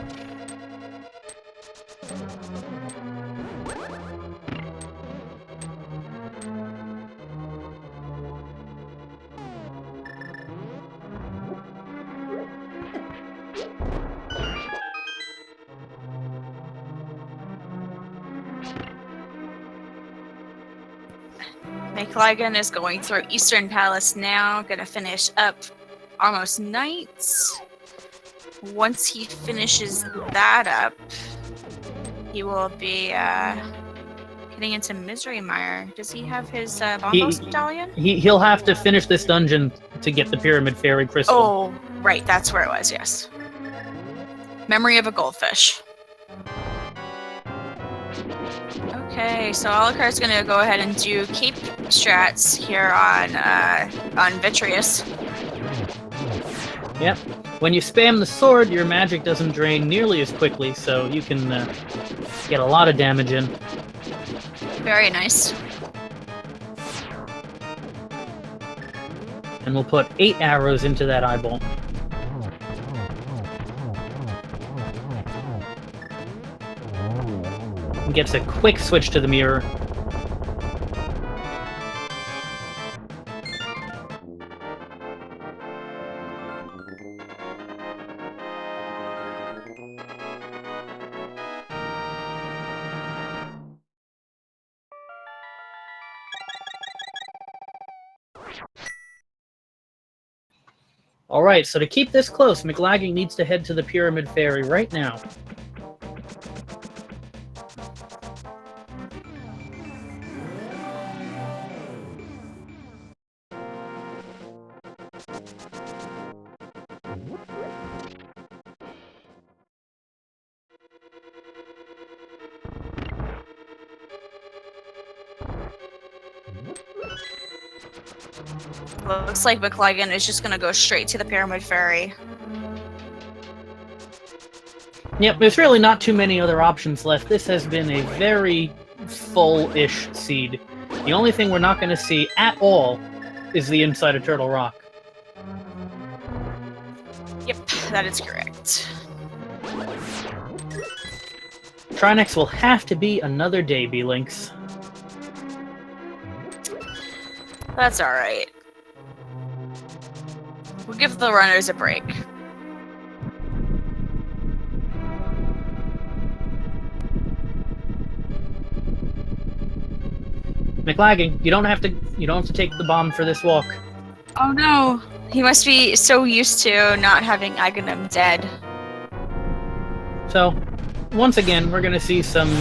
S2: Mclagging is going through Eastern Palace now. Gonna finish up Almost Nights. Once he finishes that up, he will be getting into Misery Mire. Does he have his Bombos medallion?
S1: He'll have to finish this dungeon to get the Pyramid Fairy Crystal.
S2: Oh, right. That's where it was, yes. Memory of a Goldfish. Okay, so Alucard's gonna go ahead and do cape strats here on Vitreous.
S1: Yep. When you spam the sword, your magic doesn't drain nearly as quickly, so you can get a lot of damage in.
S2: Very nice.
S1: And we'll put 8 arrows into that eyeball. And gets a quick switch to the mirror. Alright, so to keep this close, Mclagging needs to head to the Pyramid Fairy right now.
S2: Looks like Mclagging is just gonna go straight to the Pyramid Fairy.
S1: Yep, there's really not too many other options left. This has been a very full-ish seed. The only thing we're not going to see at all is the inside of Turtle Rock.
S2: Yep, that is correct.
S1: Trinex will have to be another day, B-Links.
S2: That's alright. We'll give the runners a break.
S1: Mclagging, you don't have to take the bomb for this walk.
S2: Oh no! He must be so used to not having Aghanim dead.
S1: So, once again, we're gonna see some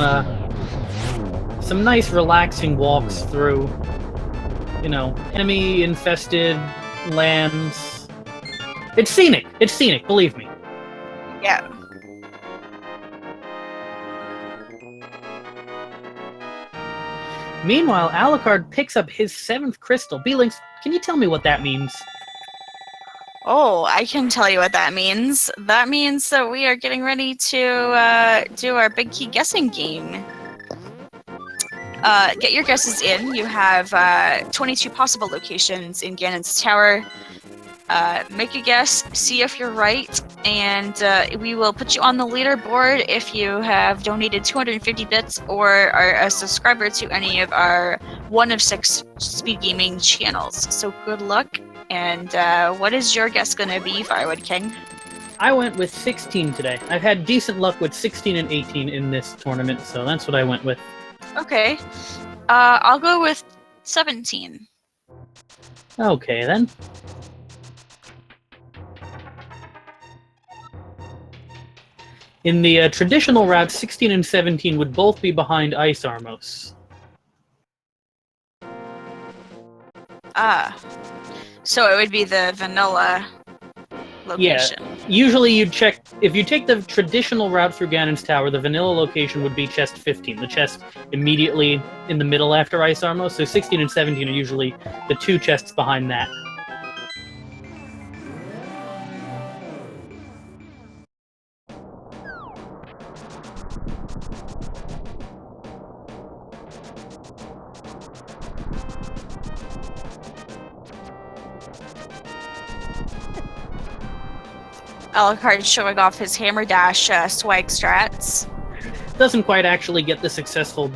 S1: nice relaxing walks through, you know, enemy-infested lands. It's scenic! It's scenic, believe me.
S2: Yeah.
S1: Meanwhile, Alucard picks up his 7th crystal. B-Links, can you tell me what that means?
S2: Oh, I can tell you what that means. That means that we are getting ready to do our big key guessing game. Get your guesses in. You have 22 possible locations in Ganon's Tower. Make a guess, see if you're right, and we will put you on the leaderboard if you have donated 250 bits or are a subscriber to any of our 1 of 6 speed gaming channels. So good luck, and what is your guess going to be, Firewood King?
S1: I went with 16 today. I've had decent luck with 16 and 18 in this tournament, so that's what I went with.
S2: Okay. I'll go with 17.
S1: Okay, then. In the traditional route, 16 and 17 would both be behind Ice Armos.
S2: Ah. So it would be the vanilla location.
S1: Yeah. Usually you'd check... If you take the traditional route through Ganon's Tower, the vanilla location would be chest 15. The chest immediately in the middle after Ice Armos. So 16 and 17 are usually the 2 chests behind that.
S2: Alucard showing off his Hammer Dash swag strats.
S1: Doesn't quite actually get the successful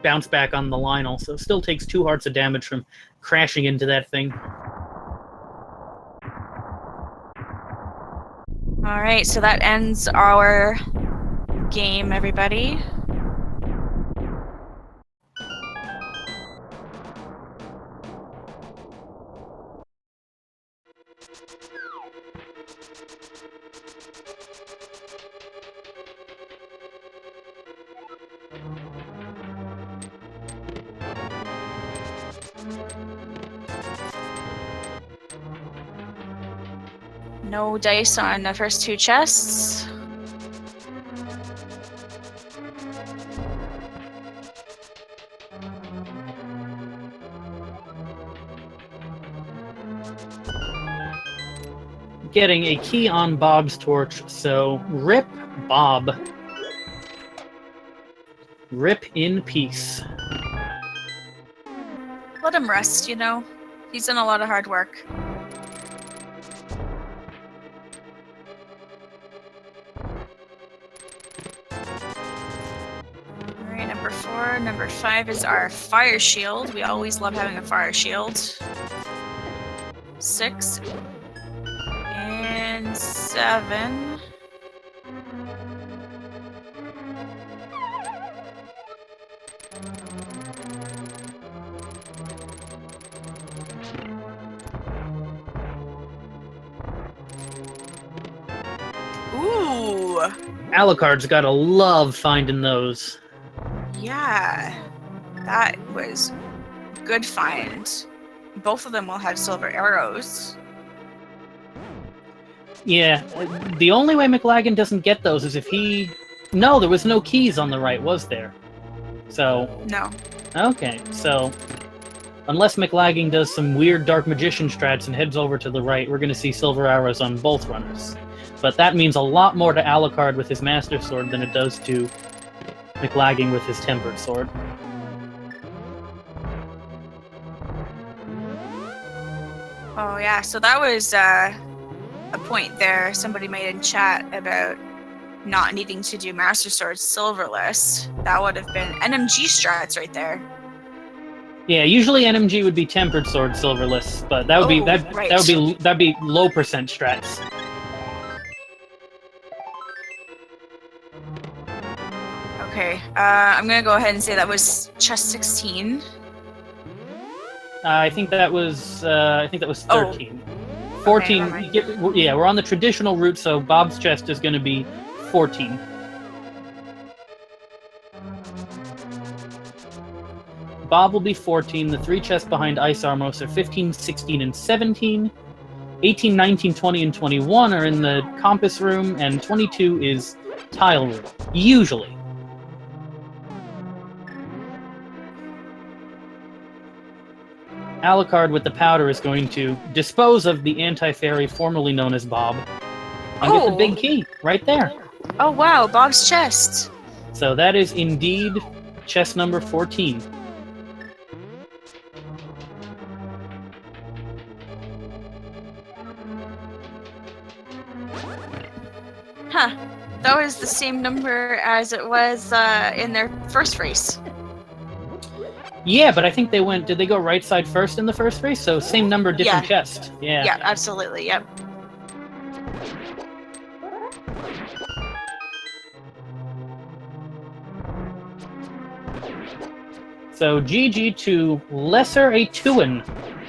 S1: bounce back on the Lionel, so still takes 2 hearts of damage from crashing into that thing.
S2: Alright, so that ends our game, everybody. No dice on the first two chests.
S1: Getting a key on Bob's torch, so rip Bob. Rip in peace.
S2: Let him rest, you know? He's done a lot of hard work. Alright, number 4. Number 5 is our fire shield. We always love having a fire shield. 6. And 7. Ooh!
S1: Alucard's gotta love finding those.
S2: Yeah. That was good find. Both of them will have silver arrows.
S1: Yeah, the only way Mclagging doesn't get those is if he... No, there was no keys on the right, was there? So...
S2: No.
S1: Okay, so... Unless Mclagging does some weird Dark Magician strats and heads over to the right, we're going to see silver arrows on both runners. But that means a lot more to Alucard with his Master Sword than it does to Mclagging with his Tempered Sword.
S2: Oh yeah, so that was a point there somebody made in chat about not needing to do Master Sword silverless. That would have been NMG strats right there.
S1: Yeah, usually NMG would be Tempered Sword silverless, but that would
S2: Right.
S1: that'd be low percent strats.
S2: Okay, I'm gonna go ahead and say that was chest 16.
S1: I think that was 13. 14.
S2: Okay,
S1: Yeah, we're on the traditional route, so Bob's chest is going to be 14. Bob will be 14. The 3 chests behind Ice Armos are 15, 16, and 17. 18, 19, 20, and 21 are in the compass room, and 22 is tile room. Usually. Alucard with the powder is going to dispose of the anti-fairy formerly known as Bob and get the big key right there.
S2: Oh wow, Bob's chest.
S1: So that is indeed chest number 14.
S2: Huh. That was the same number as it was in their first race.
S1: Yeah, but I think they went... Did they go right side first in the first race? So same number, different chest. Yeah.
S2: Yeah, absolutely, yep.
S1: So GG to Lesser Atuan,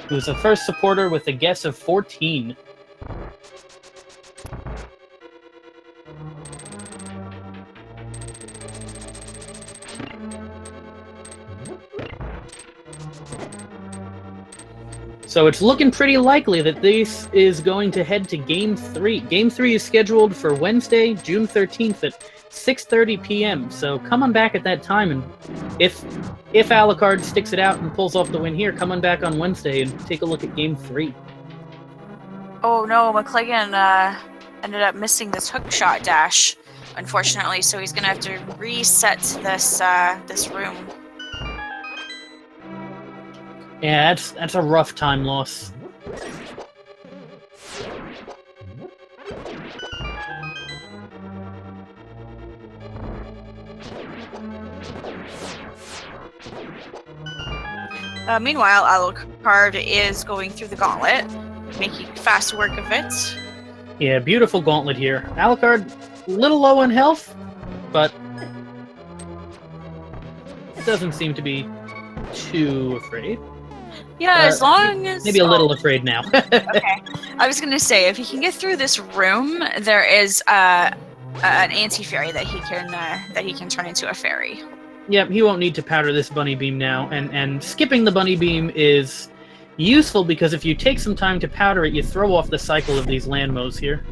S1: who's the first supporter with a guess of 14. So it's looking pretty likely that this is going to head to Game 3. Game 3 is scheduled for Wednesday, June 13th at 6:30 p.m. So come on back at that time, and if Alucard sticks it out and pulls off the win here, come on back on Wednesday and take a look at Game 3.
S2: Oh no, Mclagging ended up missing this hook shot dash, unfortunately, so he's gonna have to reset this room.
S1: Yeah, that's a rough time loss.
S2: Meanwhile, Alucard is going through the gauntlet, making fast work of it.
S1: Yeah, beautiful gauntlet here. Alucard, a little low on health, but doesn't seem to be too afraid.
S2: Yeah, as long as...
S1: Maybe a little afraid now.
S2: Okay. I was gonna say, if he can get through this room, there is an anti-fairy that he can turn into a fairy.
S1: Yep, he won't need to powder this bunny beam now, and skipping the bunny beam is useful because if you take some time to powder it, you throw off the cycle of these landmos here.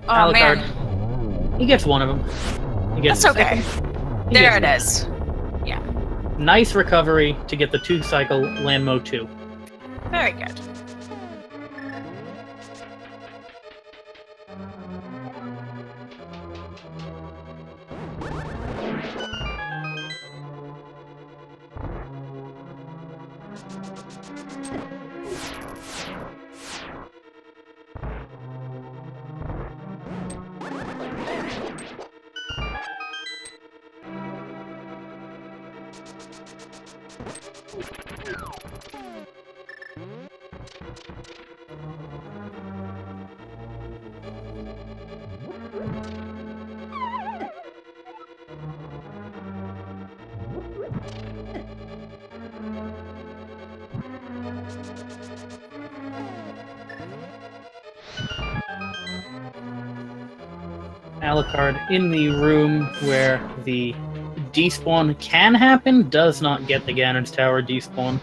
S2: Oh,
S1: Alucard,
S2: man.
S1: he gets one of them. He gets
S2: That's okay. There it is. Yeah.
S1: Nice recovery to get the 2-cycle landmo 2.
S2: Very good.
S1: Alucard in the room where the despawn can happen does not get the Ganon's Tower despawn.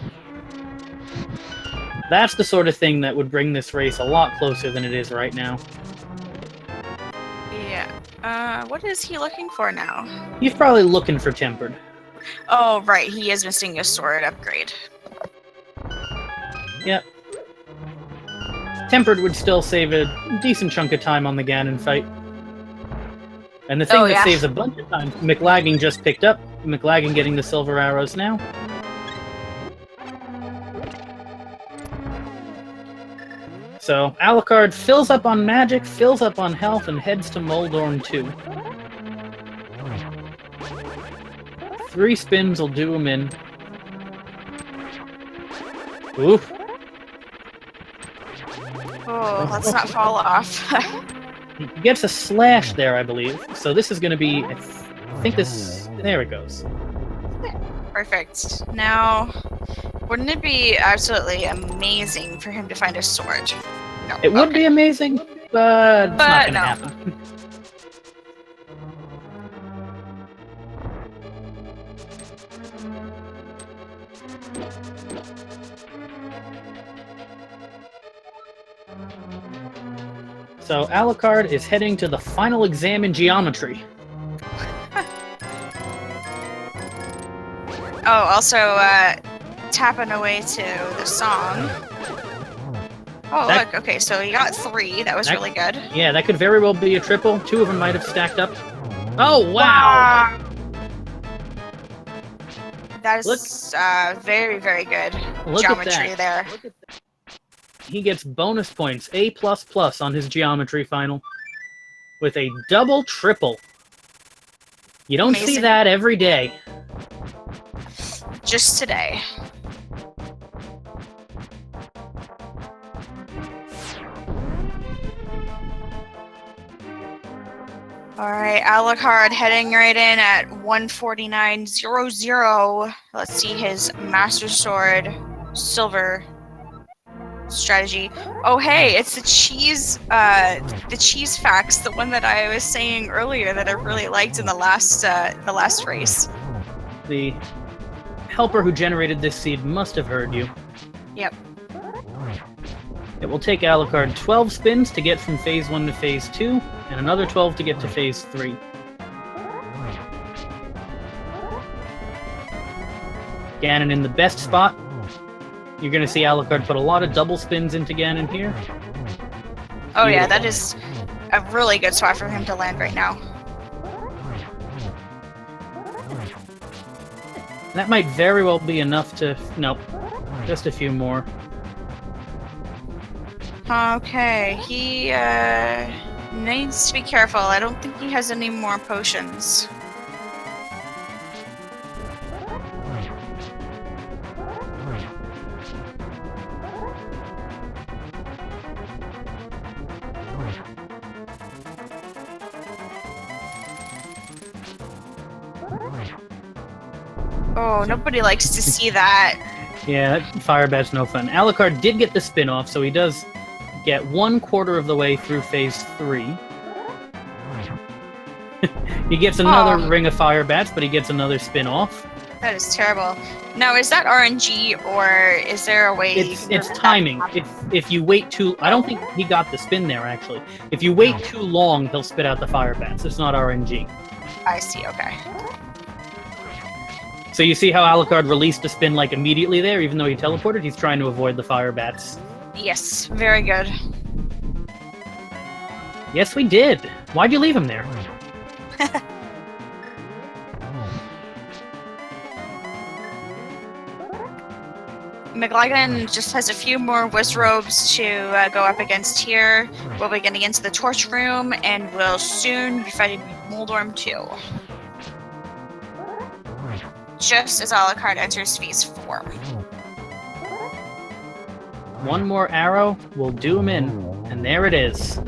S1: That's the sort of thing that would bring this race a lot closer than it is right now.
S2: Yeah. What is he looking for now?
S1: He's probably looking for Tempered.
S2: Oh, right. He is missing a sword upgrade.
S1: Yep. Tempered would still save a decent chunk of time on the Ganon fight. And the thing that saves a bunch of time, Mclagging just picked up. Mclagging getting the silver arrows now. So, Alucard fills up on magic, fills up on health, and heads to Moldorm 2. 3 spins will do him in. Oof.
S2: Oh, let's not fall off.
S1: He gets a slash there, I believe. So this is going to be... I think this... There it goes.
S2: Perfect. Now, wouldn't it be absolutely amazing for him to find a sword? No.
S1: It would be amazing, but it's not going to happen. So Alucard is heading to the final exam in geometry.
S2: Oh, also, tapping away to the song. Oh, look, okay, so he got 3. That was really good.
S1: Yeah, that could very well be a triple. 2 of them might have stacked up. Oh, wow!
S2: That is very, very good
S1: Look
S2: geometry there.
S1: He gets bonus points, A++ on his geometry final, with a double triple. You don't see that every day.
S2: Just today. Alright, Alucard heading right in at 149.00. Let's see his Master Sword Silver strategy. Oh hey, it's the cheese facts, the one that I was saying earlier that I really liked in the last race.
S1: The helper who generated this seed must have heard you.
S2: Yep.
S1: It will take Alucard 12 spins to get from Phase 1 to Phase 2, and another 12 to get to Phase 3. Ganon in the best spot. You're going to see Alucard put a lot of double spins into Ganon here.
S2: Oh yeah, that is a really good spot for him to land right now.
S1: That might very well be enough to... Nope. Just a few more.
S2: Okay, he needs to be careful. I don't think he has any more potions. Oh, nobody likes to see that.
S1: Yeah, that fire bat's no fun. Alucard did get the spin off, so he does get 1/4 of the way through Phase 3. He gets another ring of fire bats, but he gets another spin off.
S2: That is terrible. Now, is that RNG, or is there a way...
S1: It's timing. If you wait too... I don't think he got the spin there, actually. If you wait too long, he'll spit out the fire bats. It's not RNG.
S2: I see, okay.
S1: So you see how Alucard released the spin, like, immediately there, even though he teleported? He's trying to avoid the fire bats.
S2: Yes, very good.
S1: Yes, we did. Why'd you leave him there?
S2: Mclagging just has a few more Wizrobes to go up against here. We'll be getting into the Torch Room, and we'll soon be fighting Moldorm 2. Just as Alucard enters Phase 4.
S1: One more arrow will do him in, and there it is.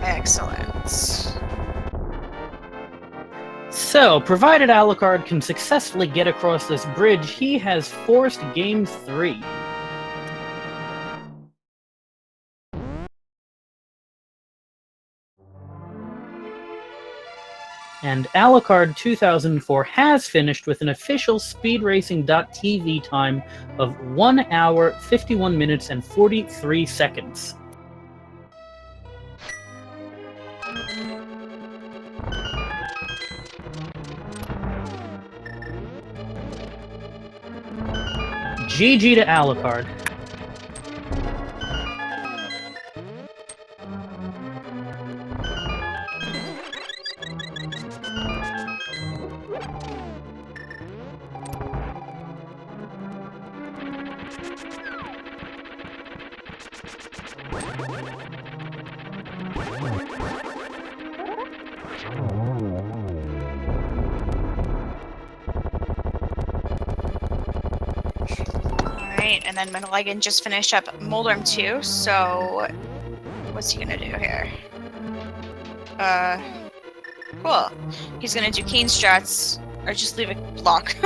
S2: Excellent.
S1: So, provided Alucard can successfully get across this bridge, he has forced Game 3. And Alucard2004 has finished with an official speedracing.tv time of 1 hour, 51 minutes, and 43 seconds. GG to Alucard.
S2: Alright, and then Mclagging just finished up Moldorm 2, so what's he gonna do here? Cool. He's gonna do Kane strats, or just leave a block.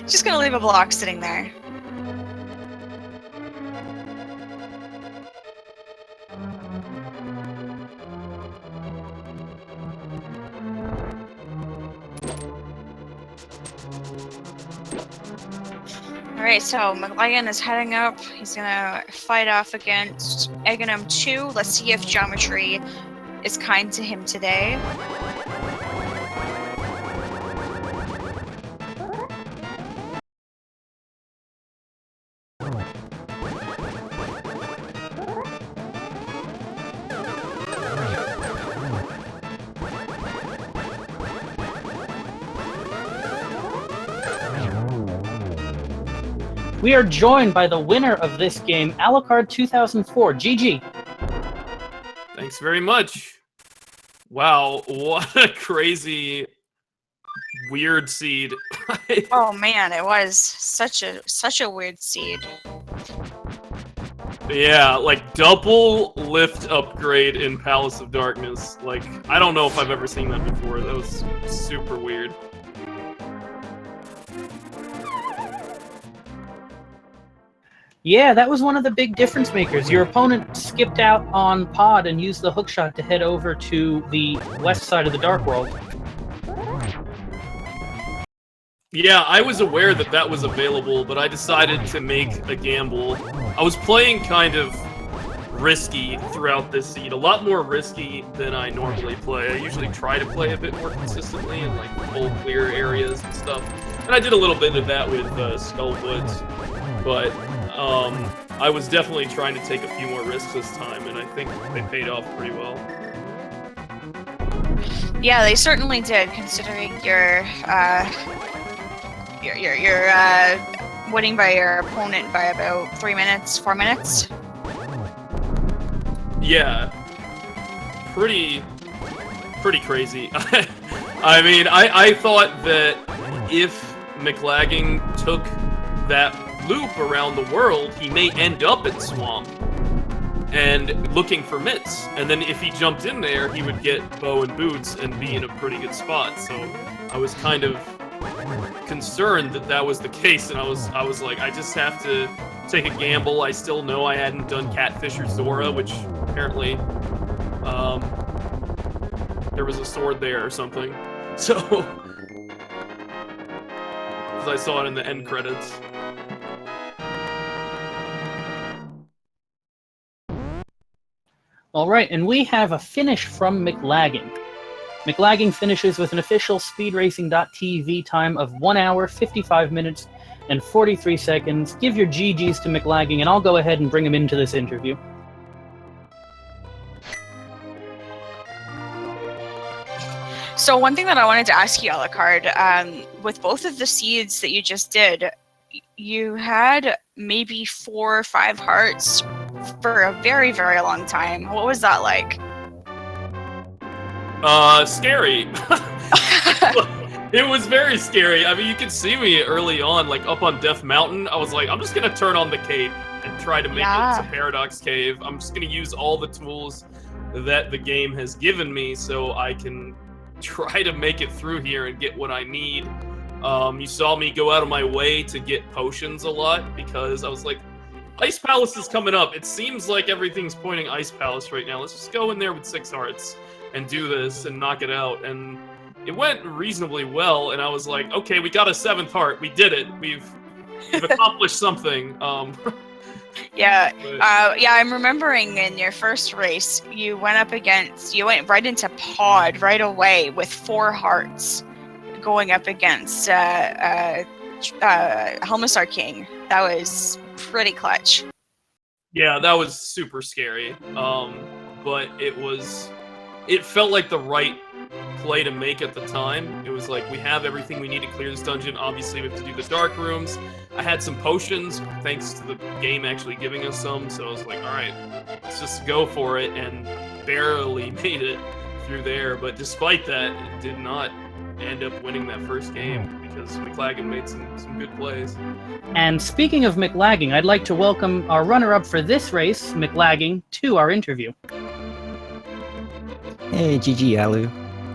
S2: Just gonna leave a block sitting there. Alright, so Mclagging is heading up. He's gonna fight off against Aghanim 2. Let's see if geometry is kind to him today.
S1: We are joined by the winner of this game, Alucard2004. GG.
S3: Thanks very much. Wow, what a crazy, weird seed.
S2: Oh man, it was such a weird seed.
S3: Yeah, like double lift upgrade in Palace of Darkness. Like, I don't know if I've ever seen that before. That was super weird.
S1: Yeah, that was one of the big difference makers. Your opponent skipped out on pod and used the hookshot to head over to the west side of the Dark World.
S3: Yeah, I was aware that that was available, but I decided to make a gamble. I was playing kind of risky throughout this seed, a lot more risky than I normally play. I usually try to play a bit more consistently in like full clear areas and stuff. And I did a little bit of that with Skullwoods, but I was definitely trying to take a few more risks this time, and I think they paid off pretty well.
S2: Yeah, they certainly did, considering your winning by your opponent by about 4 minutes.
S3: Yeah, pretty crazy. I mean, I thought that if Mclagging took that loop around the world, he may end up at Swamp and looking for mitts, and then if he jumped in there, he would get bow and boots and be in a pretty good spot. So I was kind of concerned that that was the case, and I was like, I just have to take a gamble. I still know I hadn't done Catfish or Zora, which apparently there was a sword there or something. So, because I saw it in the end credits.
S1: All right, and we have a finish from Mclagging. Mclagging finishes with an official speedracing.tv time of 1 hour, 55 minutes, and 43 seconds. Give your GGs to Mclagging, and I'll go ahead and bring him into this interview.
S2: So one thing that I wanted to ask you, Alucard, with both of the seeds that you just did, you had maybe 4 or 5 hearts for a very, very long time. What was that like?
S3: Scary. It was very scary. I mean, you could see me early on, like up on Death Mountain. I was like, I'm just gonna turn on the cape and try to make it to Paradox Cave. I'm just gonna use all the tools that the game has given me so I can try to make it through here and get what I need. You saw me go out of my way to get potions a lot because I was like, Ice Palace is coming up. It seems like everything's pointing Ice Palace right now. Let's just go in there with 6 hearts and do this and knock it out. And it went reasonably well, and I was like, okay, we got a 7th heart. We did it. We've accomplished something.
S2: Yeah, I'm remembering in your first race, you went right into Pod right away with 4 hearts going up against Helmisar King. That was pretty clutch.
S3: Yeah, that was super scary. But it felt like the right play to make at the time. It was like, we have everything we need to clear this dungeon. Obviously, we have to do the dark rooms. I had some potions, thanks to the game actually giving us some, so I was like, alright, let's just go for it, and barely made it through there. But despite that, it did not end up winning that first game, because Mclagging made some good plays.
S1: And speaking of Mclagging, I'd like to welcome our runner-up for this race, Mclagging, to our interview.
S4: Hey, GG, Alu.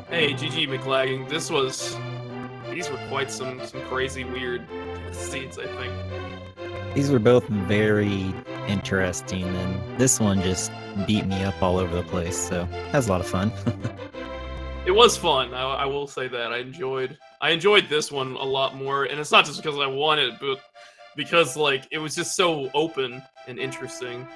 S3: Hey, GG Mclagging. These were quite some crazy, weird seeds, I think.
S4: These were both very interesting, and this one just beat me up all over the place, so that was a lot of fun.
S3: It was fun. I will say that. I enjoyed this one a lot more, and it's not just because I won it, but because like it was just so open and interesting.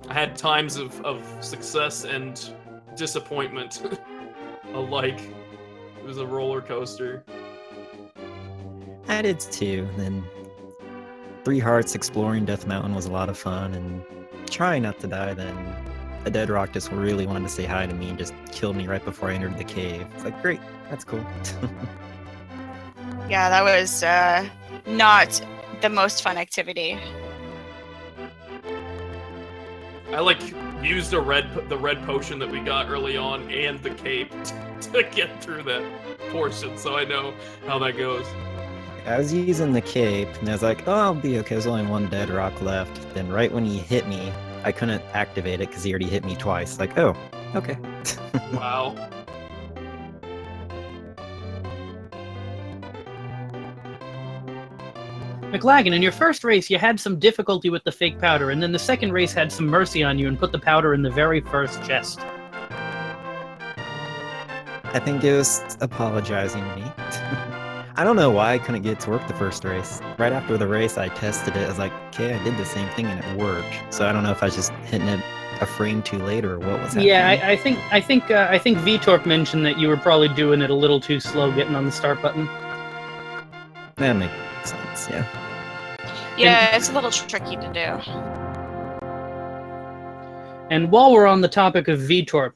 S3: I had times of success and disappointment alike. It was a roller coaster.
S4: I did too. Then 3 hearts exploring Death Mountain was a lot of fun, and trying not to die. Then a dead rock just really wanted to say hi to me and just killed me right before I entered the cave. It's like, great, that's cool.
S2: Yeah, that was not the most fun activity.
S3: I like used the red potion that we got early on and the cape to get through that portion, so I know how that goes.
S4: I was using the cape, and I was like, oh, I'll be okay. There's only 1 dead rock left. Then right when he hit me, I couldn't activate it because he already hit me twice. Like, oh, okay.
S3: Wow.
S1: Mclagging, in your first race, you had some difficulty with the fake powder, and then the second race had some mercy on you and put the powder in the very first chest.
S4: I think it was apologizing to me. I don't know why I couldn't get it to work the first race. Right after the race, I tested it. I was like, okay, I did the same thing and it worked. So I don't know if I was just hitting it a frame too late or what was happening.
S1: Yeah, I think Vitorp mentioned that you were probably doing it a little too slow getting on the start button.
S4: That makes sense, yeah.
S2: Yeah, it's a little tricky to do.
S1: And while we're on the topic of Vitorp,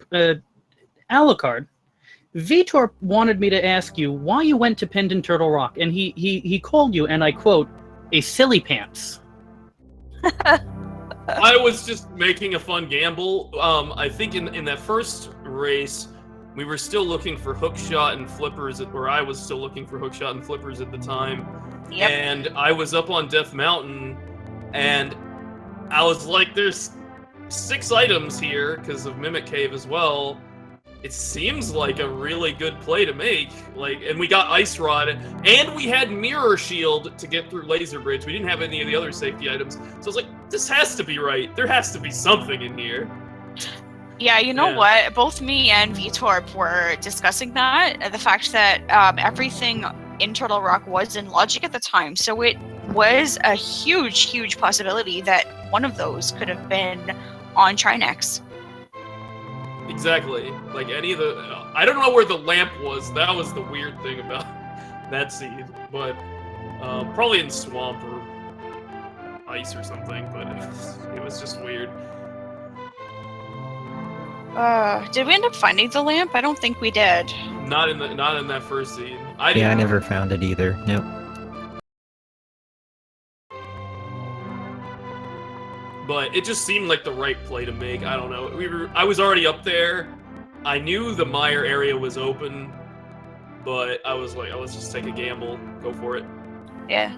S1: Alucard, Vitorp wanted me to ask you why you went to Pendant Turtle Rock, and he called you, and I quote, a silly pants.
S3: I was just making a fun gamble. I think in that first race, we were still looking for hookshot and flippers, or I was still looking for hookshot and flippers at the time.
S2: Yep.
S3: And I was up on Death Mountain, and I was like, there's 6 items here, because of Mimic Cave as well. it seems like a really good play to make. Like, and we got Ice Rod, and we had Mirror Shield to get through Laser Bridge. We didn't have any of the other safety items, so I was like, this has to be right. There has to be something in here.
S2: Yeah, you know what? Both me and Vitorp were discussing that, the fact that everything in Turtle Rock was in Logic at the time, so it was a huge possibility that one of those could have been on Trinex.
S3: Exactly. Like any of the... I don't know where the lamp was. That was the weird thing about that seed. But probably in Swamp or Ice or something. But it was just weird.
S2: Did we end up finding the lamp? I don't think we did.
S3: Not in that first seed.
S4: I never found it either. Nope.
S3: But it just seemed like the right play to make. I don't know. I was already up there. I knew the Mire area was open, but I was like, let's just take a gamble, go for it.
S2: Yeah.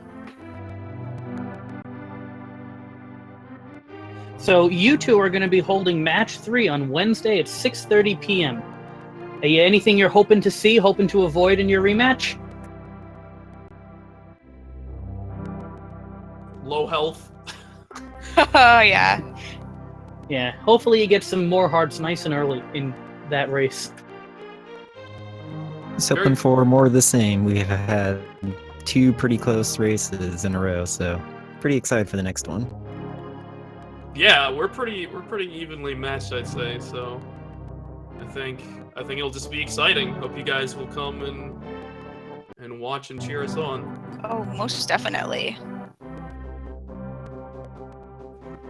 S1: So you two are going to be holding match 3 on Wednesday at 6:30 p.m. Anything you're hoping to see, hoping to avoid in your rematch?
S3: Low health.
S2: Oh, yeah.
S1: Yeah, hopefully you get some more hearts nice and early in that race.
S4: Just hoping for more of the same. We have had 2 pretty close races in a row, so pretty excited for the next one.
S3: Yeah, we're pretty evenly matched, I'd say. So I think it'll just be exciting. Hope you guys will come and watch and cheer us on.
S2: Oh, most definitely.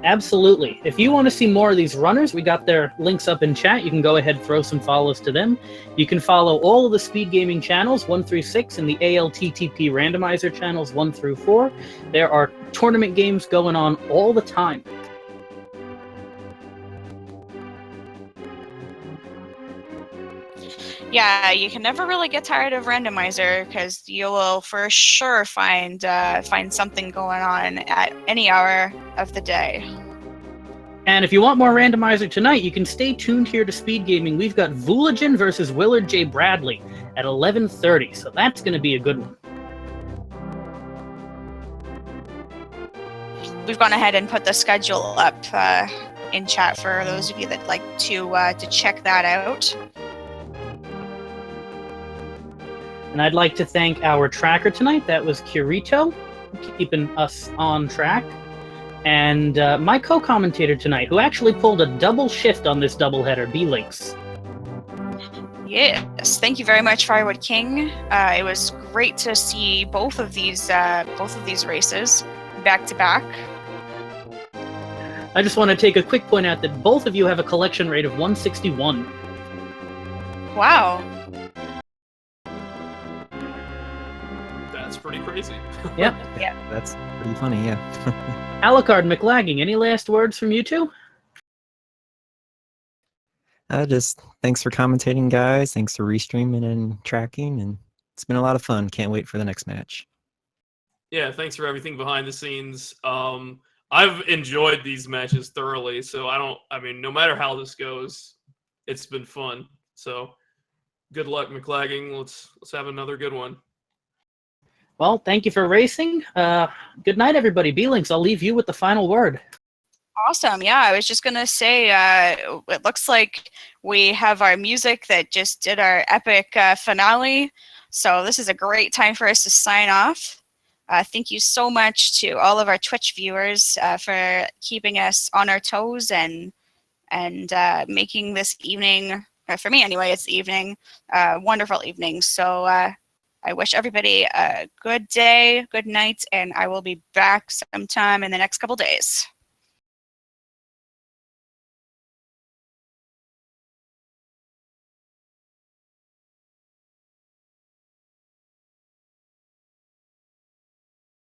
S1: Absolutely. If you want to see more of these runners, we got their links up in chat. You can go ahead and throw some follows to them. You can follow all of the Speed Gaming channels 1 through 6 and the ALTTP Randomizer channels 1 through 4. There are tournament games going on all the time.
S2: Yeah, you can never really get tired of Randomizer because you will for sure find something going on at any hour of the day.
S1: And if you want more Randomizer tonight, you can stay tuned here to Speed Gaming. We've got Vooligan versus Willard J. Bradley at 11:30, so that's going to be a good one.
S2: We've gone ahead and put the schedule up in chat for those of you that like to check that out.
S1: And I'd like to thank our tracker tonight. That was Kirito, keeping us on track. And my co-commentator tonight, who actually pulled a double shift on this doubleheader, B-Links.
S2: Yes, thank you very much, Firewood King. It was great to see both of these races back to back.
S1: I just want to take a quick point out that both of you have a collection rate of 161.
S2: Wow.
S3: That's pretty crazy.
S1: Yep.
S2: Yeah.
S4: That's pretty funny, yeah.
S1: Alucard, Mclagging, any last words from you two?
S4: Just thanks for commentating, guys. Thanks for restreaming and tracking, and it's been a lot of fun. Can't wait for the next match.
S3: Yeah, thanks for everything behind the scenes. I've enjoyed these matches thoroughly, so no matter how this goes, it's been fun. So good luck, Mclagging. Let's have another good one.
S1: Well, thank you for racing. Good night, everybody. B-Links, I'll leave you with the final word.
S2: Awesome. Yeah, I was just going to say, it looks like we have our music that just did our epic finale. So this is a great time for us to sign off. Thank you so much to all of our Twitch viewers for keeping us on our toes and making this evening, for me anyway, it's evening, wonderful evening. So I wish everybody a good day, good night, and I will be back sometime in the next couple days.